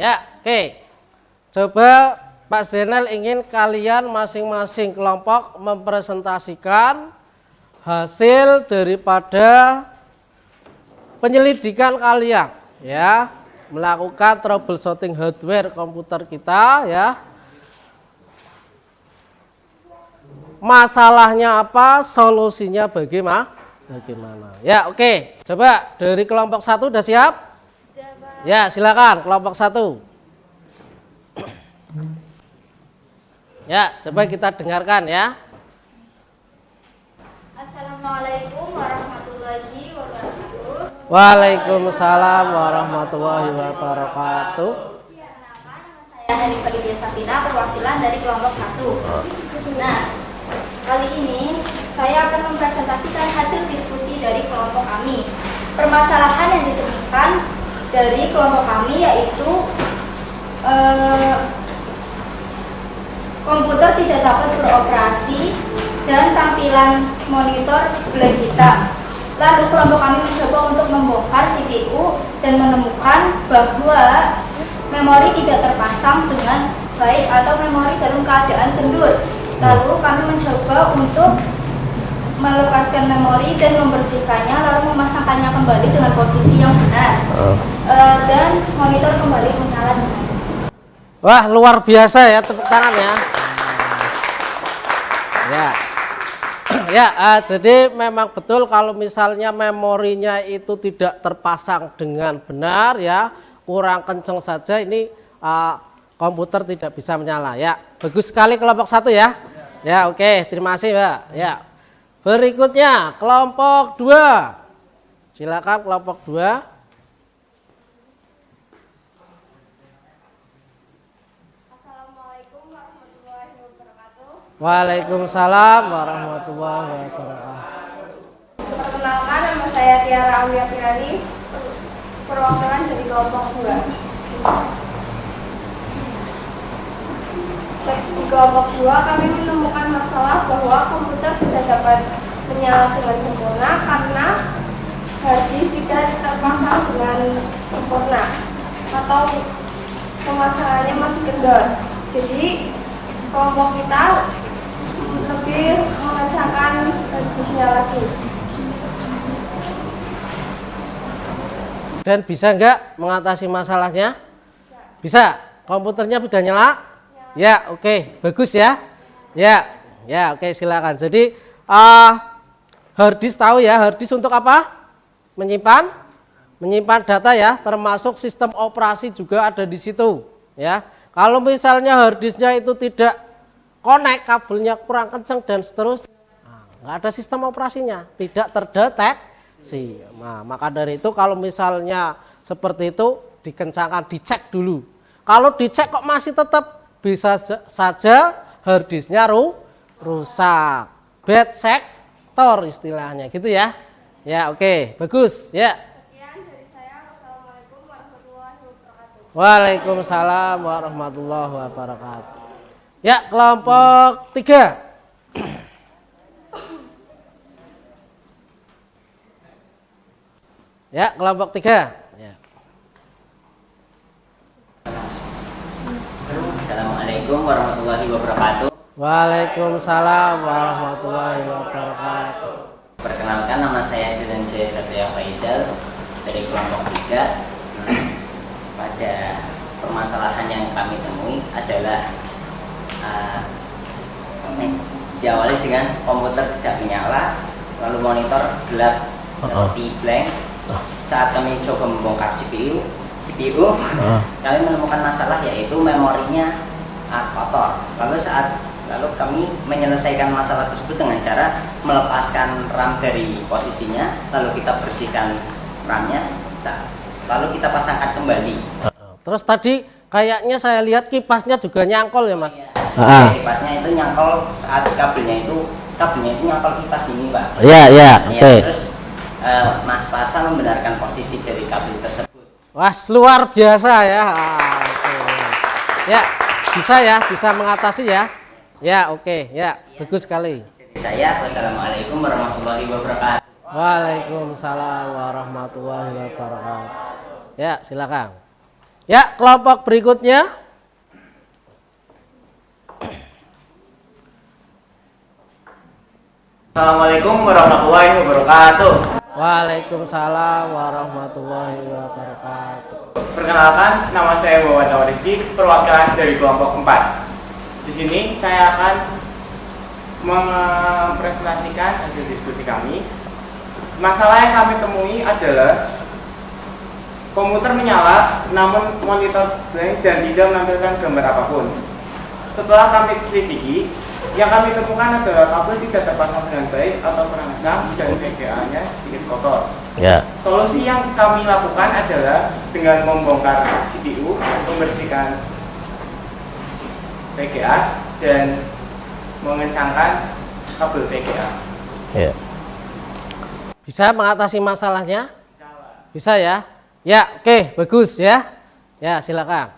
Ya, oke. Coba Pak Zainal ingin kalian masing-masing kelompok mempresentasikan hasil daripada penyelidikan kalian, ya, melakukan troubleshooting hardware komputer kita, ya. Masalahnya apa, solusinya bagaimana? Ya, oke. Coba dari kelompok 1 udah siap? Ya, silakan kelompok 1. Ya, coba kita dengarkan ya. Assalamualaikum warahmatullahi wabarakatuh. Waalaikumsalam warahmatullahi wabarakatuh. Nama saya Hari Faridia Safina, perwakilan dari kelompok 1. Nah, kali ini saya akan mempresentasikan hasil diskusi dari kelompok kami. Permasalahan yang ditemukan dari kelompok kami yaitu komputer tidak dapat beroperasi dan tampilan monitor blank hitam. Lalu kelompok kami mencoba untuk membongkar CPU dan menemukan bahwa memori tidak terpasang dengan baik atau memori dalam keadaan kendor. Lalu kami mencoba untuk melepaskan memori dan membersihkannya, lalu memasangkannya kembali dengan posisi yang benar, dan monitor kembali menyala dengan baik. Wah, luar biasa ya, tepuk tangan ya. Ya. Ya, jadi memang betul kalau misalnya memorinya itu tidak terpasang dengan benar ya, kurang kenceng saja ini komputer tidak bisa menyala ya. Bagus sekali kelompok 1 ya. Ya, oke, terima kasih, Mbak. Ya. Berikutnya kelompok 2. Silakan kelompok 2. Assalamualaikum warahmatullahi wabarakatuh. Waalaikumsalam warahmatullahi wabarakatuh. Perkenalkan, nama saya Tiara Aulia Pirani, perwakilan dari kelompok 2. Di kelompok 2 kami menemukan masalah bahwa komputer tidak dapat menyala dengan sempurna karena hard disk tidak terpasang dengan sempurna atau pemasangannya masih kendor. Jadi kelompok kita lebih mengencangkan hard disknya lagi. Dan bisa nggak mengatasi masalahnya? Bisa. Komputernya sudah nyala? Ya, oke, bagus ya. Ya, oke, silakan. Jadi hard disk tahu ya, hard disk untuk apa? Menyimpan data ya, termasuk sistem operasi juga ada di situ ya. Kalau misalnya hard disknya itu tidak connect, kabelnya kurang kencang dan seterusnya, nggak ada sistem operasinya, tidak terdeteksi. Nah, maka dari itu kalau misalnya seperti itu dikencangkan, dicek dulu. Kalau dicek kok masih tetap, bisa saja hard disknya rusak, bad sector istilahnya gitu ya. Ya, oke, bagus ya. Sekian dari saya. Wassalamualaikum warahmatullahi wabarakatuh. Waalaikumsalam warahmatullahi wabarakatuh. Ya, kelompok 3. Ya, kelompok 3. Ya. Assalamualaikum warahmatullahi wabarakatuh. Waalaikumsalam warahmatullahi wabarakatuh. Perkenalkan, nama saya Dilan Jaya Satria Faizal dari kelompok 3. Pada permasalahan yang kami temui adalah diawali dengan komputer tidak menyala, lalu monitor gelap seperti blank. Saat kami coba membongkar CPU kami menemukan masalah yaitu memorinya kotor. Lalu kami menyelesaikan masalah tersebut dengan cara melepaskan RAM dari posisinya, lalu kita bersihkan RAM-nya, lalu kita pasangkan kembali. Terus tadi kayaknya saya lihat kipasnya juga nyangkol ya Mas? Kipasnya itu nyangkol saat kabelnya itu nyangkol kipas ini Pak. Iya, oke. Terus Mas Pasang membenarkan posisi dari kabel tersebut. Wah, luar biasa ya. Ya, bisa mengatasi ya. Ya, oke, ya, bagus sekali. Jadi saya, wassalamualaikum warahmatullahi wabarakatuh. Waalaikumsalam warahmatullahi wabarakatuh. Ya, silakan. Ya, kelompok berikutnya. Assalamualaikum warahmatullahi wabarakatuh. Waalaikumsalam warahmatullahi wabarakatuh. Perkenalkan, nama saya Wawan Rizky, perwakilan dari kelompok 4. Di sini saya akan mempresentasikan hasil diskusi kami. Masalah yang kami temui adalah komputer menyala, namun monitor blank dan tidak menampilkan gambar apapun. Setelah kami selidiki, yang kami temukan adalah kabel tidak terpasang dengan baik atau terangsang dan VGA-nya sedikit kotor. Ya. Solusi yang kami lakukan adalah dengan membongkar CPU, membersihkan VGA dan mengencangkan kabel VGA. Ya. Bisa mengatasi masalahnya? Bisa ya? Ya, oke, bagus ya. Ya, silakan.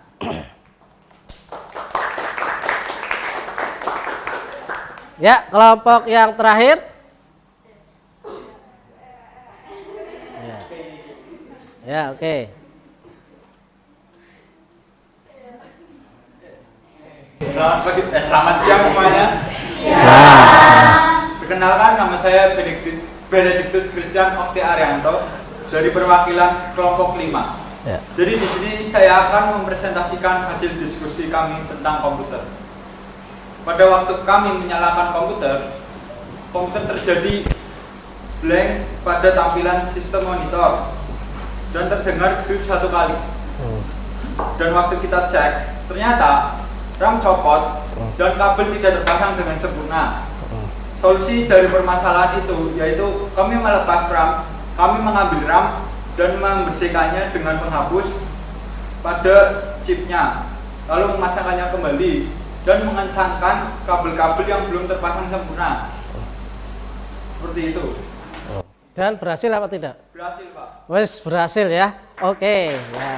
Ya, kelompok yang terakhir. Ya, oke. Selamat siang semuanya. Perkenalkan, nama saya Benedictus Christian Okti Arianto dari perwakilan kelompok 5. Ya. Jadi di sini saya akan mempresentasikan hasil diskusi kami tentang komputer. Pada waktu kami menyalakan komputer terjadi blank pada tampilan sistem monitor dan terdengar beep 1 kali. Dan waktu kita cek, ternyata RAM copot dan kabel tidak terpasang dengan sempurna. Solusi dari permasalahan itu yaitu kami melepas RAM, kami mengambil RAM dan membersihkannya dengan menghapus pada chipnya, lalu memasangkannya kembali dan mengencangkan kabel-kabel yang belum terpasang sempurna. Seperti itu. Dan berhasil apa tidak? Berhasil, Pak. Wes, berhasil ya. Oke, ya.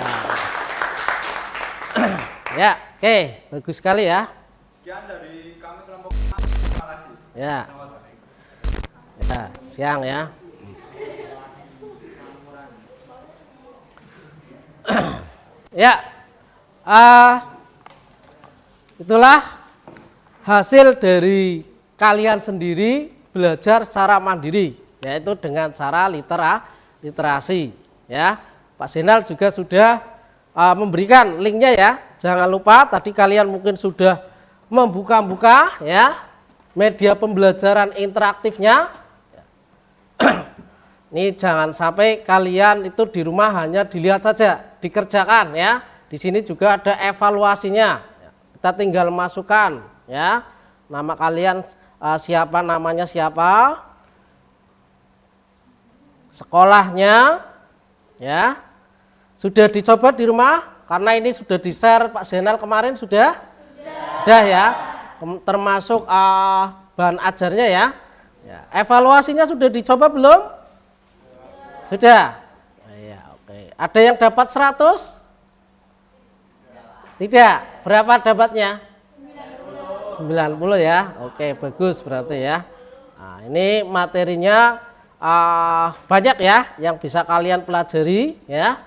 Ya, oke, bagus sekali ya. Sekian dari kami kelompok. Terima kasih. Ya. Ya, siang ya. Ya. Itulah hasil dari kalian sendiri belajar secara mandiri, yaitu dengan cara literasi ya. Pak Zainal juga sudah memberikan linknya ya. Jangan lupa tadi kalian mungkin sudah membuka-buka ya media pembelajaran interaktifnya. Ini jangan sampai kalian itu di rumah hanya dilihat saja, dikerjakan ya. Di sini juga ada evaluasinya. Kita tinggal masukkan ya. Nama kalian siapa, namanya siapa, sekolahnya ya. Sudah dicoba di rumah karena ini sudah di-share Pak Zainal kemarin sudah ya. Termasuk bahan ajarnya ya. Evaluasinya sudah dicoba belum? Sudah. Ya, oke. Ada yang dapat 100? Tidak. Berapa dapatnya? 90 ya. Oke, bagus berarti ya. Nah, ini materinya banyak ya yang bisa kalian pelajari ya.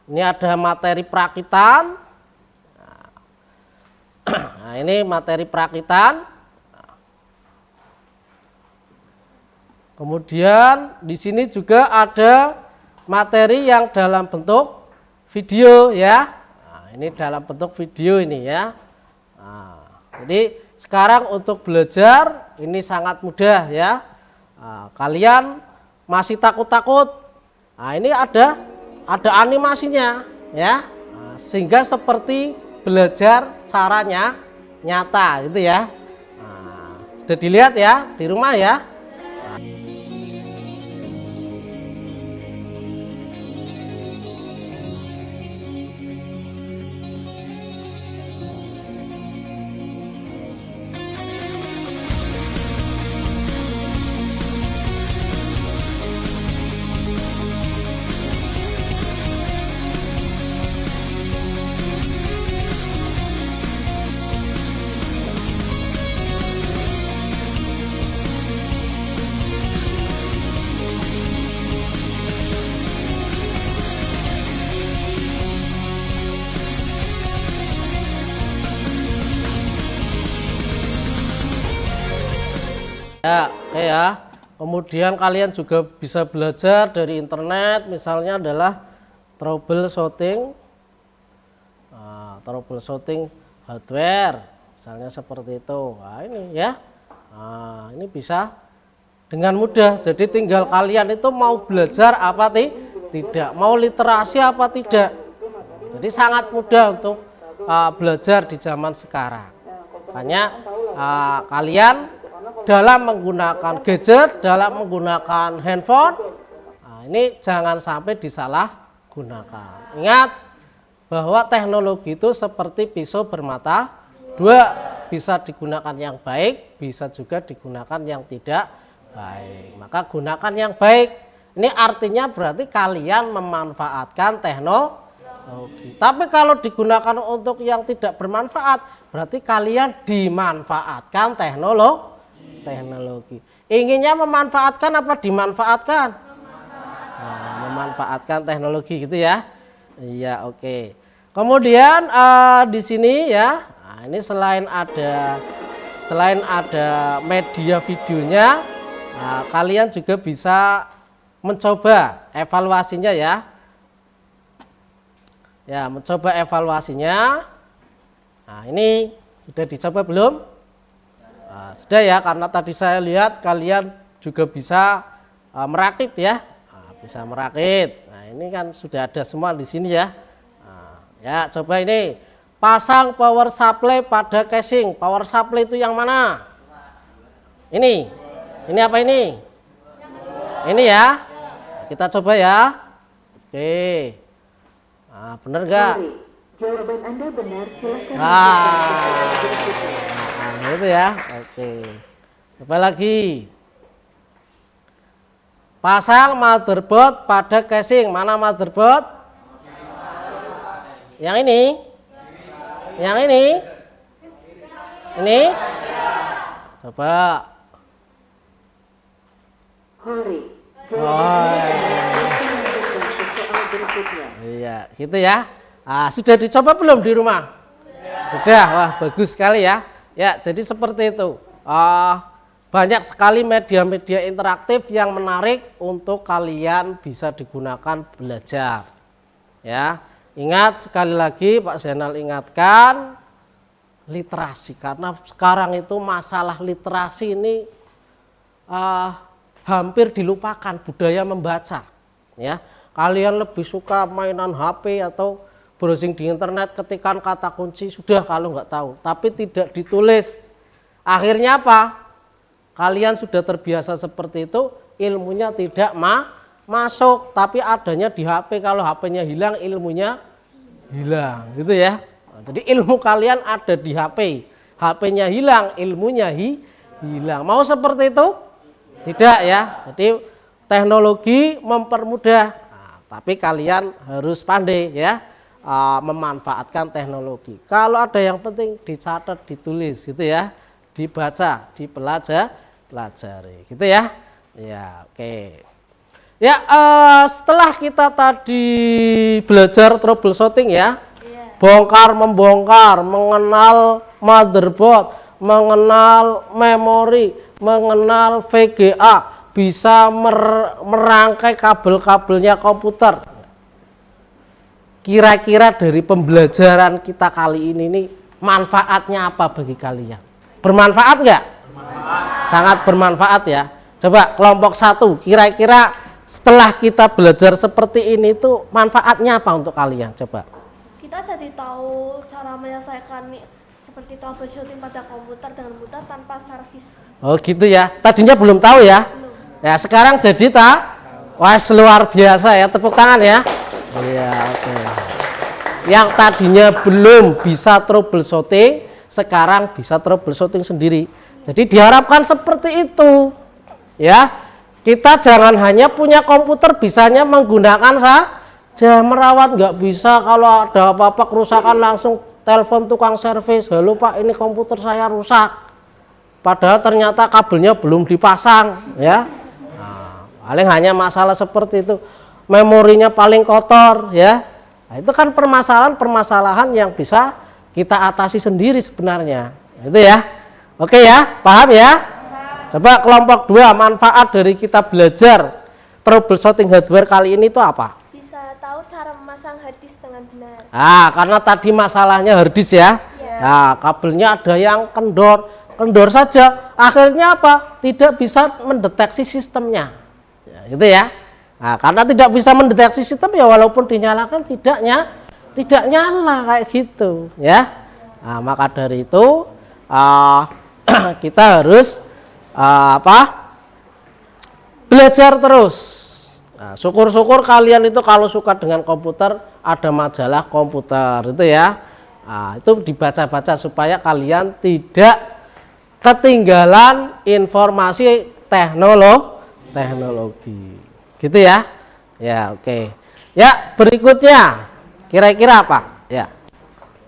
Ini ada materi perakitan. Nah, ini materi perakitan. Kemudian di sini juga ada materi yang dalam bentuk video ya. Nah, ini dalam bentuk video ini ya. Nah, jadi sekarang untuk belajar ini sangat mudah ya. Nah, kalian masih takut-takut, nah ini ada animasinya ya. Nah, sehingga seperti belajar caranya nyata gitu ya. Nah, sudah dilihat ya di rumah ya. Ya, oke ya. Kemudian kalian juga bisa belajar dari internet, misalnya adalah troubleshooting, troubleshooting hardware, misalnya seperti itu. Nah ini ya, ini bisa dengan mudah. Jadi tinggal kalian itu mau belajar apa tidak, mau literasi apa tidak. Jadi sangat mudah untuk belajar di zaman sekarang. Makanya kalian dalam menggunakan gadget, dalam menggunakan handphone, ini jangan sampai disalahgunakan. Ingat bahwa teknologi itu seperti pisau bermata dua, bisa digunakan yang baik, bisa juga digunakan yang tidak baik. Maka gunakan yang baik. Ini artinya berarti kalian memanfaatkan teknologi. Tapi kalau digunakan untuk yang tidak bermanfaat, berarti kalian dimanfaatkan teknologi. Inginnya memanfaatkan apa dimanfaatkan? Memanfaatkan teknologi gitu ya. Iya, oke. Kemudian di sini ya, ini selain ada media videonya, kalian juga bisa mencoba evaluasinya ya. Ya, mencoba evaluasinya. Nah, ini sudah dicoba belum? Sudah ya, karena tadi saya lihat kalian juga bisa merakit ya, bisa merakit. Nah ini kan sudah ada semua di sini ya. Ya coba ini, pasang power supply pada casing. Power supply itu yang mana? Ini apa ini? Ini ya, kita coba ya. Oke, bener gak? Jawaban Anda benar, silahkan. Itu ya, oke. Coba lagi. Pasang motherboard pada casing. Mana motherboard? Yang ini? Yang ini? Ini? Coba. Hore. Jawaban soal berikutnya. Iya, gitu ya. Sudah dicoba belum di rumah? Sudah, wah bagus sekali ya. Ya, jadi seperti itu. Banyak sekali media-media interaktif yang menarik untuk kalian bisa digunakan belajar. Ya, ingat sekali lagi Pak Zainal ingatkan literasi, karena sekarang itu masalah literasi ini hampir dilupakan budaya membaca. Ya, kalian lebih suka mainan HP atau browsing di internet, ketikan kata kunci sudah kalau nggak tahu, tapi tidak ditulis. Akhirnya apa? Kalian sudah terbiasa seperti itu, ilmunya tidak masuk, tapi adanya di HP. Kalau HP-nya hilang, ilmunya hilang, gitu ya. Jadi ilmu kalian ada di HP, HP-nya hilang, ilmunya hilang. Mau seperti itu? Tidak ya. Jadi teknologi mempermudah, tapi kalian harus pandai ya. Memanfaatkan teknologi. Kalau ada yang penting dicatat, ditulis gitu ya, dibaca, dipelajari gitu ya. Ya, oke. Ya, setelah kita tadi belajar troubleshooting ya, bongkar membongkar, mengenal motherboard, mengenal memori, mengenal VGA, bisa merangkai kabel-kabelnya komputer. Kira-kira dari pembelajaran kita kali ini nih, manfaatnya apa bagi kalian? Bermanfaat nggak? Sangat bermanfaat ya. Coba kelompok 1, kira-kira setelah kita belajar seperti ini tuh manfaatnya apa untuk kalian? Coba. Kita jadi tahu cara menyelesaikan seperti troubleshooting pada komputer dengan mudah tanpa servis. Oh gitu ya. Tadinya belum tahu ya? Ya sekarang jadi wah luar biasa ya. Tepuk tangan ya. Iya, oke. Yang tadinya belum bisa troubleshooting, sekarang bisa troubleshooting sendiri. Jadi diharapkan seperti itu. Ya, kita jangan hanya punya komputer bisanya menggunakan saja, merawat nggak bisa. Kalau ada apa-apa kerusakan langsung telepon tukang servis, halo Pak ini komputer saya rusak, padahal ternyata kabelnya belum dipasang ya. Nah, paling hanya masalah seperti itu, memorinya paling kotor ya. Nah, itu kan permasalahan yang bisa kita atasi sendiri sebenarnya itu ya. Oke ya, paham ya? Coba kelompok 2, manfaat dari kita belajar troubleshooting hardware kali ini itu apa? Bisa tahu cara memasang hard disk dengan benar. Karena tadi masalahnya hard disk ya. Nah, kabelnya ada yang kendor saja. Akhirnya apa? Tidak bisa mendeteksi sistemnya. Ya, gitu ya. Nah, karena tidak bisa mendeteksi sistem ya walaupun dinyalakan tidak nyala kayak gitu ya. Nah, maka dari itu kita harus belajar terus. Nah, syukur-syukur kalian itu kalau suka dengan komputer ada majalah komputer itu ya. Nah, itu dibaca-baca supaya kalian tidak ketinggalan informasi teknologi. Gitu ya. Ya, oke. Ya, berikutnya kira-kira apa? Ya.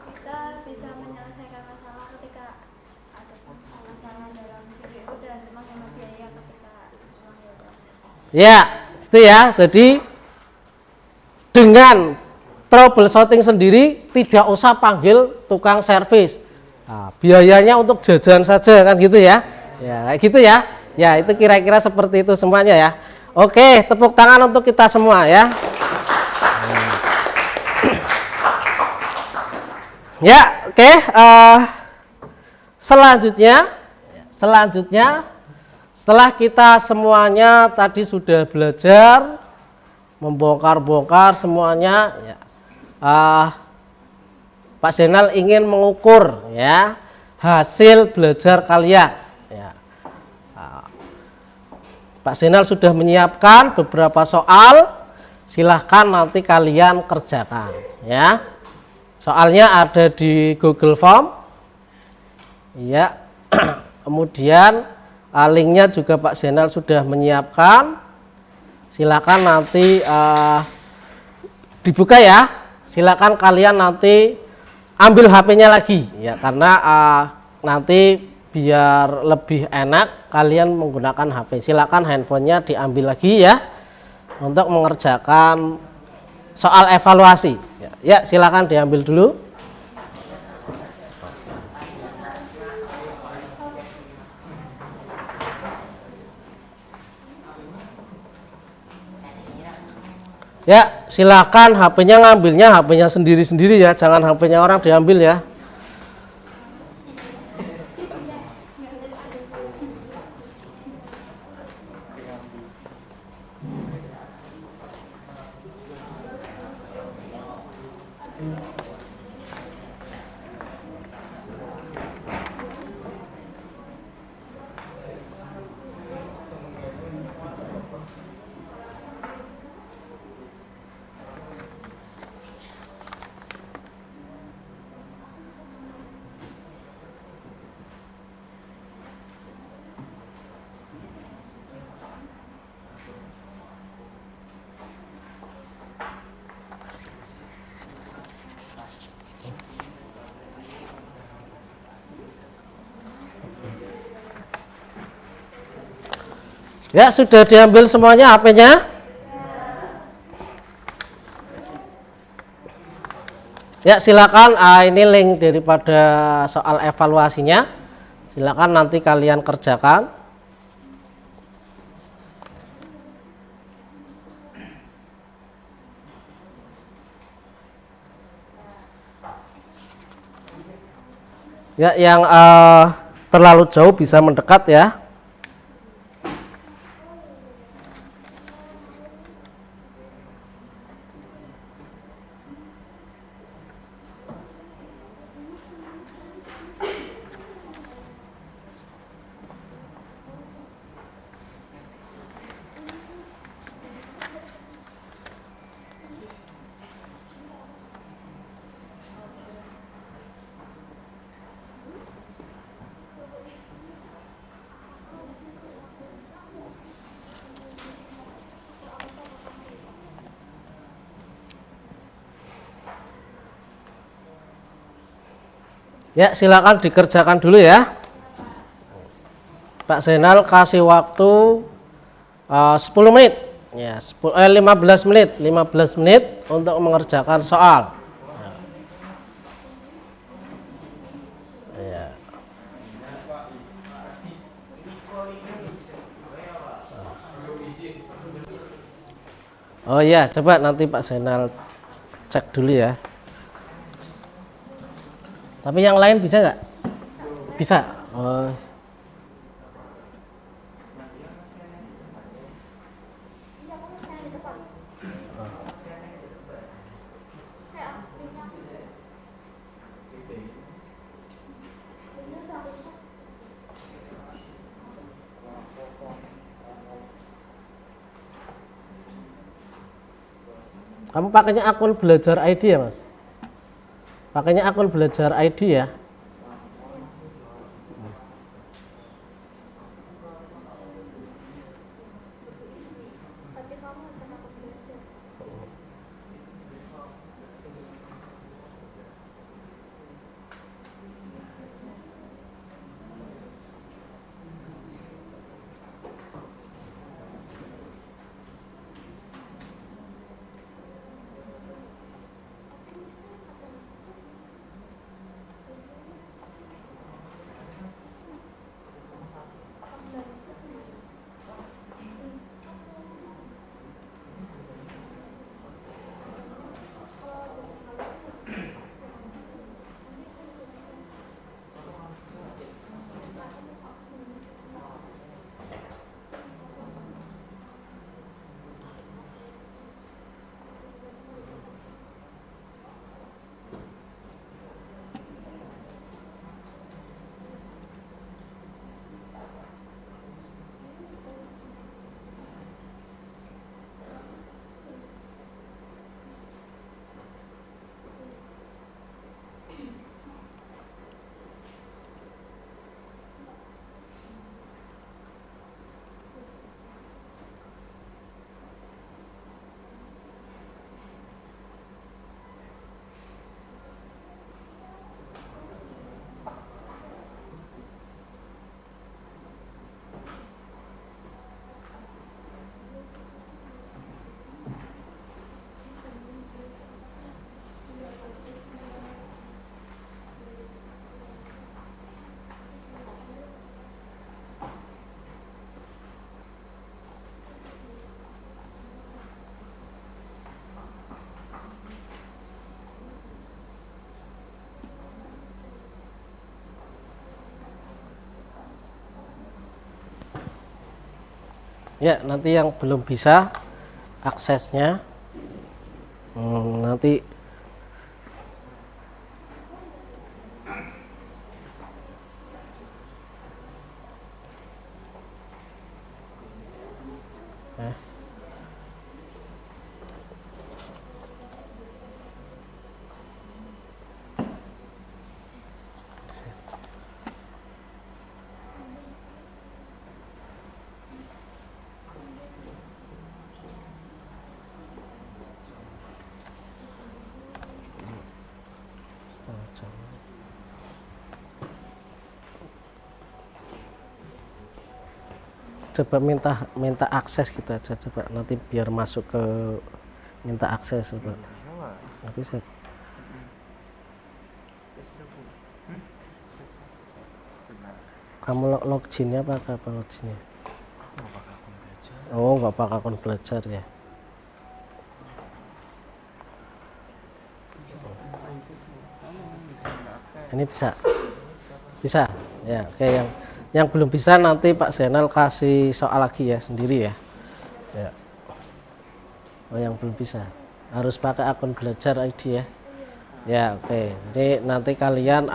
Kita bisa menyelesaikan masalah ketika ada masalah dalam CPU dan menghemat biaya ketika Ya, itu ya. Jadi dengan troubleshooting sendiri tidak usah panggil tukang servis. Nah, biayanya untuk jajan saja kan gitu ya. Ya, kayak gitu ya. Ya, itu kira-kira seperti itu semuanya ya. Oke, tepuk tangan untuk kita semua ya. Ya, oke. Selanjutnya setelah kita semuanya tadi sudah belajar membongkar-bongkar semuanya ya, Pak Zainal ingin mengukur ya hasil belajar kalian ya. Pak Zainal sudah menyiapkan beberapa soal, silahkan nanti kalian kerjakan ya. Soalnya ada di Google Form ya. Kemudian linknya juga Pak Zainal sudah menyiapkan, silakan nanti dibuka ya. Silakan kalian nanti ambil HP-nya lagi ya, karena nanti biar lebih enak kalian menggunakan HP. Silakan handphonenya diambil lagi ya untuk mengerjakan soal evaluasi ya, silakan diambil dulu. Ya, silakan HP-nya ngambilnya HP-nya sendiri-sendiri ya, jangan HP-nya orang diambil ya. Ya, sudah diambil semuanya HP-nya? Ya, silakan. Ini link daripada soal evaluasinya. Silakan nanti kalian kerjakan. Ya, yang terlalu jauh bisa mendekat ya. Ya, silakan dikerjakan dulu ya. Pak Zainal kasih waktu 10 menit. Ya, 15 menit. 15 menit untuk mengerjakan soal. Ya. Oh ya, coba nanti Pak Zainal cek dulu ya. Tapi yang lain bisa nggak? Bisa. Oh. Kamu pakainya akun belajar ID ya, Mas? Pakainya akun belajar ID ya? Ya, nanti yang belum bisa aksesnya nanti coba minta akses kita aja, coba nanti biar masuk ke minta akses coba. Nggak bisa. Kamu loginnya apa loginnya? Oh, nggak pakai akun belajar ya. Ini bisa ya. Oke, yang belum bisa nanti Pak Zainal kasih soal lagi ya sendiri ya. Ya. Oh, yang belum bisa harus pakai akun belajar ID ya. Ya, oke. Jadi nanti kalian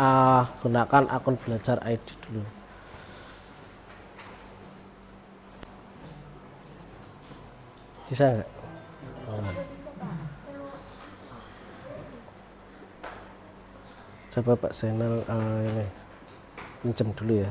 gunakan akun belajar ID dulu. Bisa nggak? Oh. Coba Pak Zainal ini pinjam dulu ya.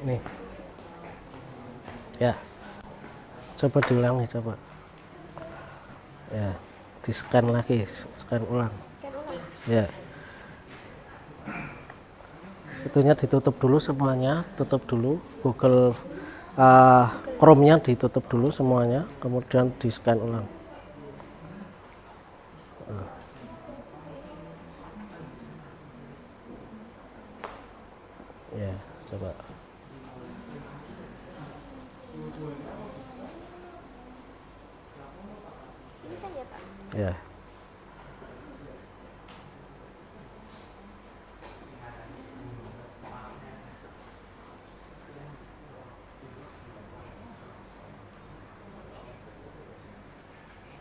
Nih. Ya. Coba diulangi coba. Ya. Di-scan lagi, scan ulang. Scan ulang. Ya. Itunya ditutup dulu semuanya, tutup dulu Google Chrome-nya ditutup dulu semuanya, kemudian di-scan ulang. Ya, coba. Ini kan ya Pak? Ya.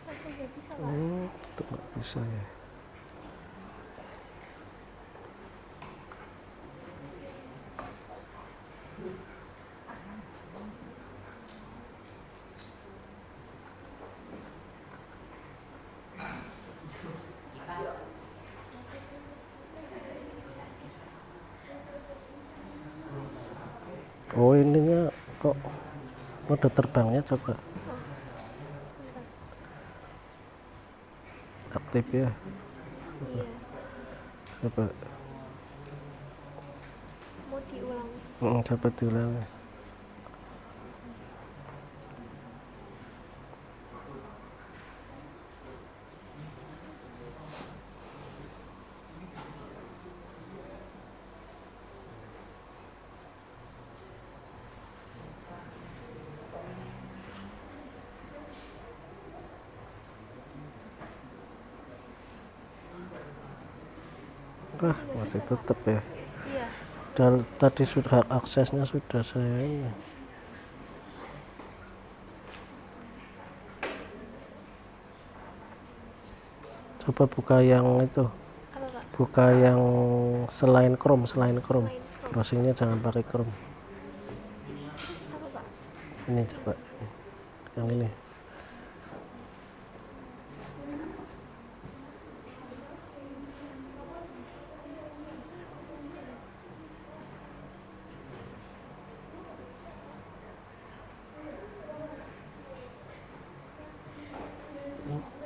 Masih nggak bisa Pak? Itu nggak bisa ya. Oh ininya kok mode terbangnya coba aktif ya. Iya. Coba Mau diulang. coba diulangi. Masih tetap ya. Iya. Dan tadi sudah aksesnya sudah saya ini. Coba buka yang itu, Apa Pak? buka yang selain Chrome. Selain Chrome. Browsingnya jangan pakai Chrome. Terus apa Pak? Ini coba, yang ini.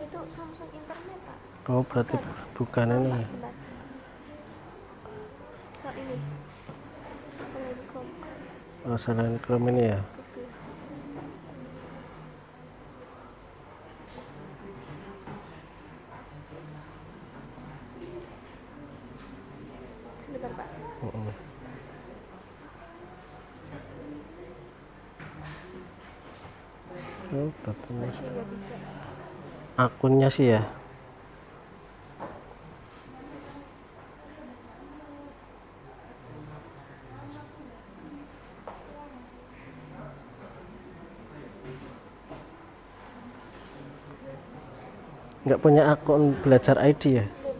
Itu Samsung internet Pak. Oh berarti bukan ini. Bentar. Kak ini. Selain Chrome. Oh selain Chrome ini ya. Betul. Sebentar Pak. Oh berarti Masih nggak bisa. akunnya sih ya. Nggak punya akun belajar ID ya. Nggak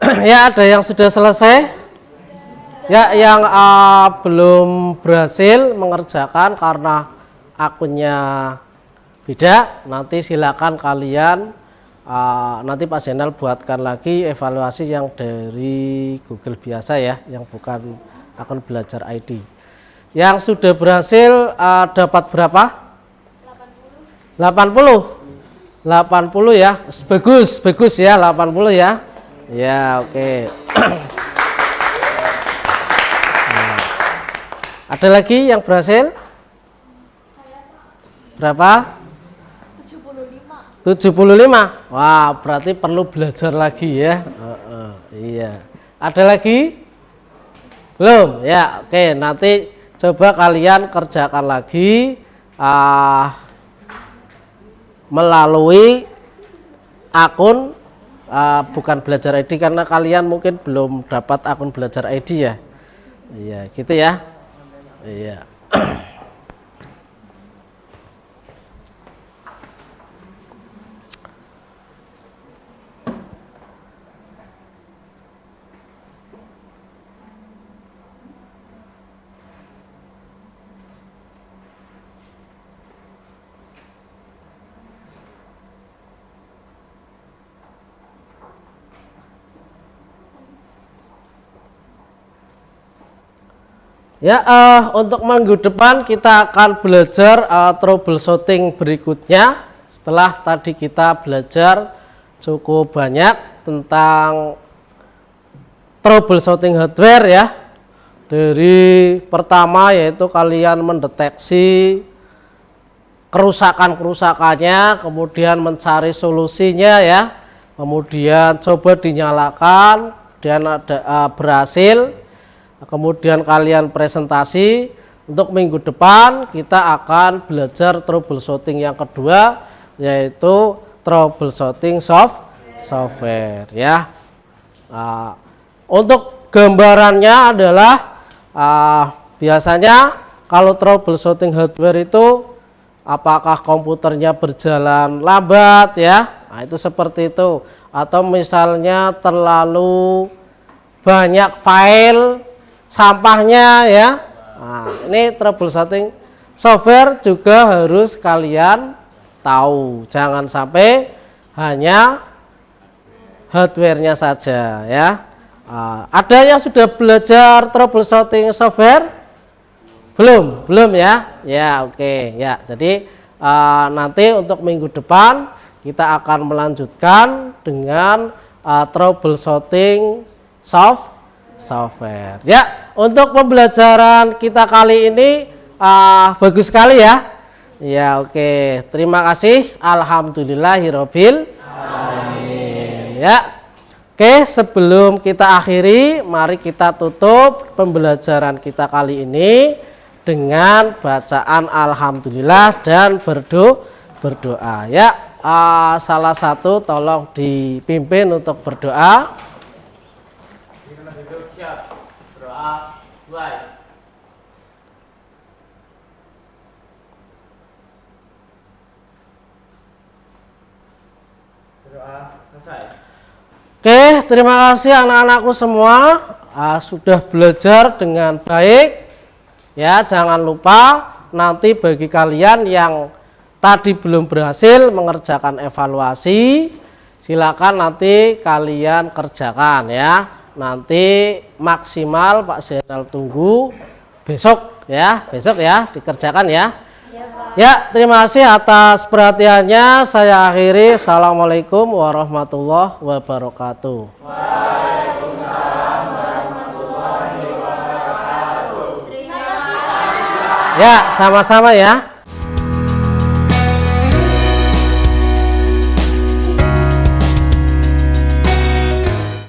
punya. Ya ada yang sudah selesai. Ya yang belum berhasil mengerjakan karena akunnya beda, nanti silakan kalian nanti Pak Zainal buatkan lagi evaluasi yang dari Google biasa ya, yang bukan akun belajar ID. Yang sudah berhasil dapat berapa? 80. 80 ya. Bagus ya 80 ya. Ya, oke. Ada lagi yang berhasil? Berapa? 75. Wah, berarti perlu belajar lagi ya. Iya. Ada lagi? Belum? Ya, oke. Nanti coba kalian kerjakan lagi melalui akun bukan belajar ID karena kalian mungkin belum dapat akun belajar ID ya. Iya, gitu ya. Iya. Ya, untuk minggu depan kita akan belajar troubleshooting berikutnya. Setelah tadi kita belajar cukup banyak tentang troubleshooting hardware ya. Dari pertama yaitu kalian mendeteksi kerusakan-kerusakannya, kemudian mencari solusinya ya. Kemudian coba dinyalakan dan ada berhasil. Kemudian kalian presentasi. Untuk minggu depan kita akan belajar troubleshooting yang kedua, yaitu troubleshooting software ya. Untuk gambarannya adalah biasanya kalau troubleshooting hardware itu apakah komputernya berjalan lambat ya, nah, itu seperti itu, atau misalnya terlalu banyak file sampahnya ya. Nah, ini troubleshooting software juga harus kalian tahu, jangan sampai hanya hardware-nya saja ya. Ada yang sudah belajar troubleshooting software? Belum ya? Ya, oke ya. Jadi nanti untuk minggu depan kita akan melanjutkan dengan troubleshooting software ya. Untuk pembelajaran kita kali ini bagus sekali ya. Ya, oke. Terima kasih. Alhamdulillahirabbil alamin ya. Oke, sebelum kita akhiri, mari kita tutup pembelajaran kita kali ini dengan bacaan alhamdulillah dan berdoa ya. Salah satu tolong dipimpin untuk berdoa. Oke, terima kasih anak-anakku semua sudah belajar dengan baik ya. Jangan lupa nanti bagi kalian yang tadi belum berhasil mengerjakan evaluasi, silakan nanti kalian kerjakan ya. Nanti maksimal Pak Zainal tunggu besok ya, dikerjakan ya. Ya, terima kasih atas perhatiannya. Saya akhiri. Assalamualaikum warahmatullahi wabarakatuh. Waalaikumsalam warahmatullahi wabarakatuh. Terima kasih. Ya, sama-sama ya.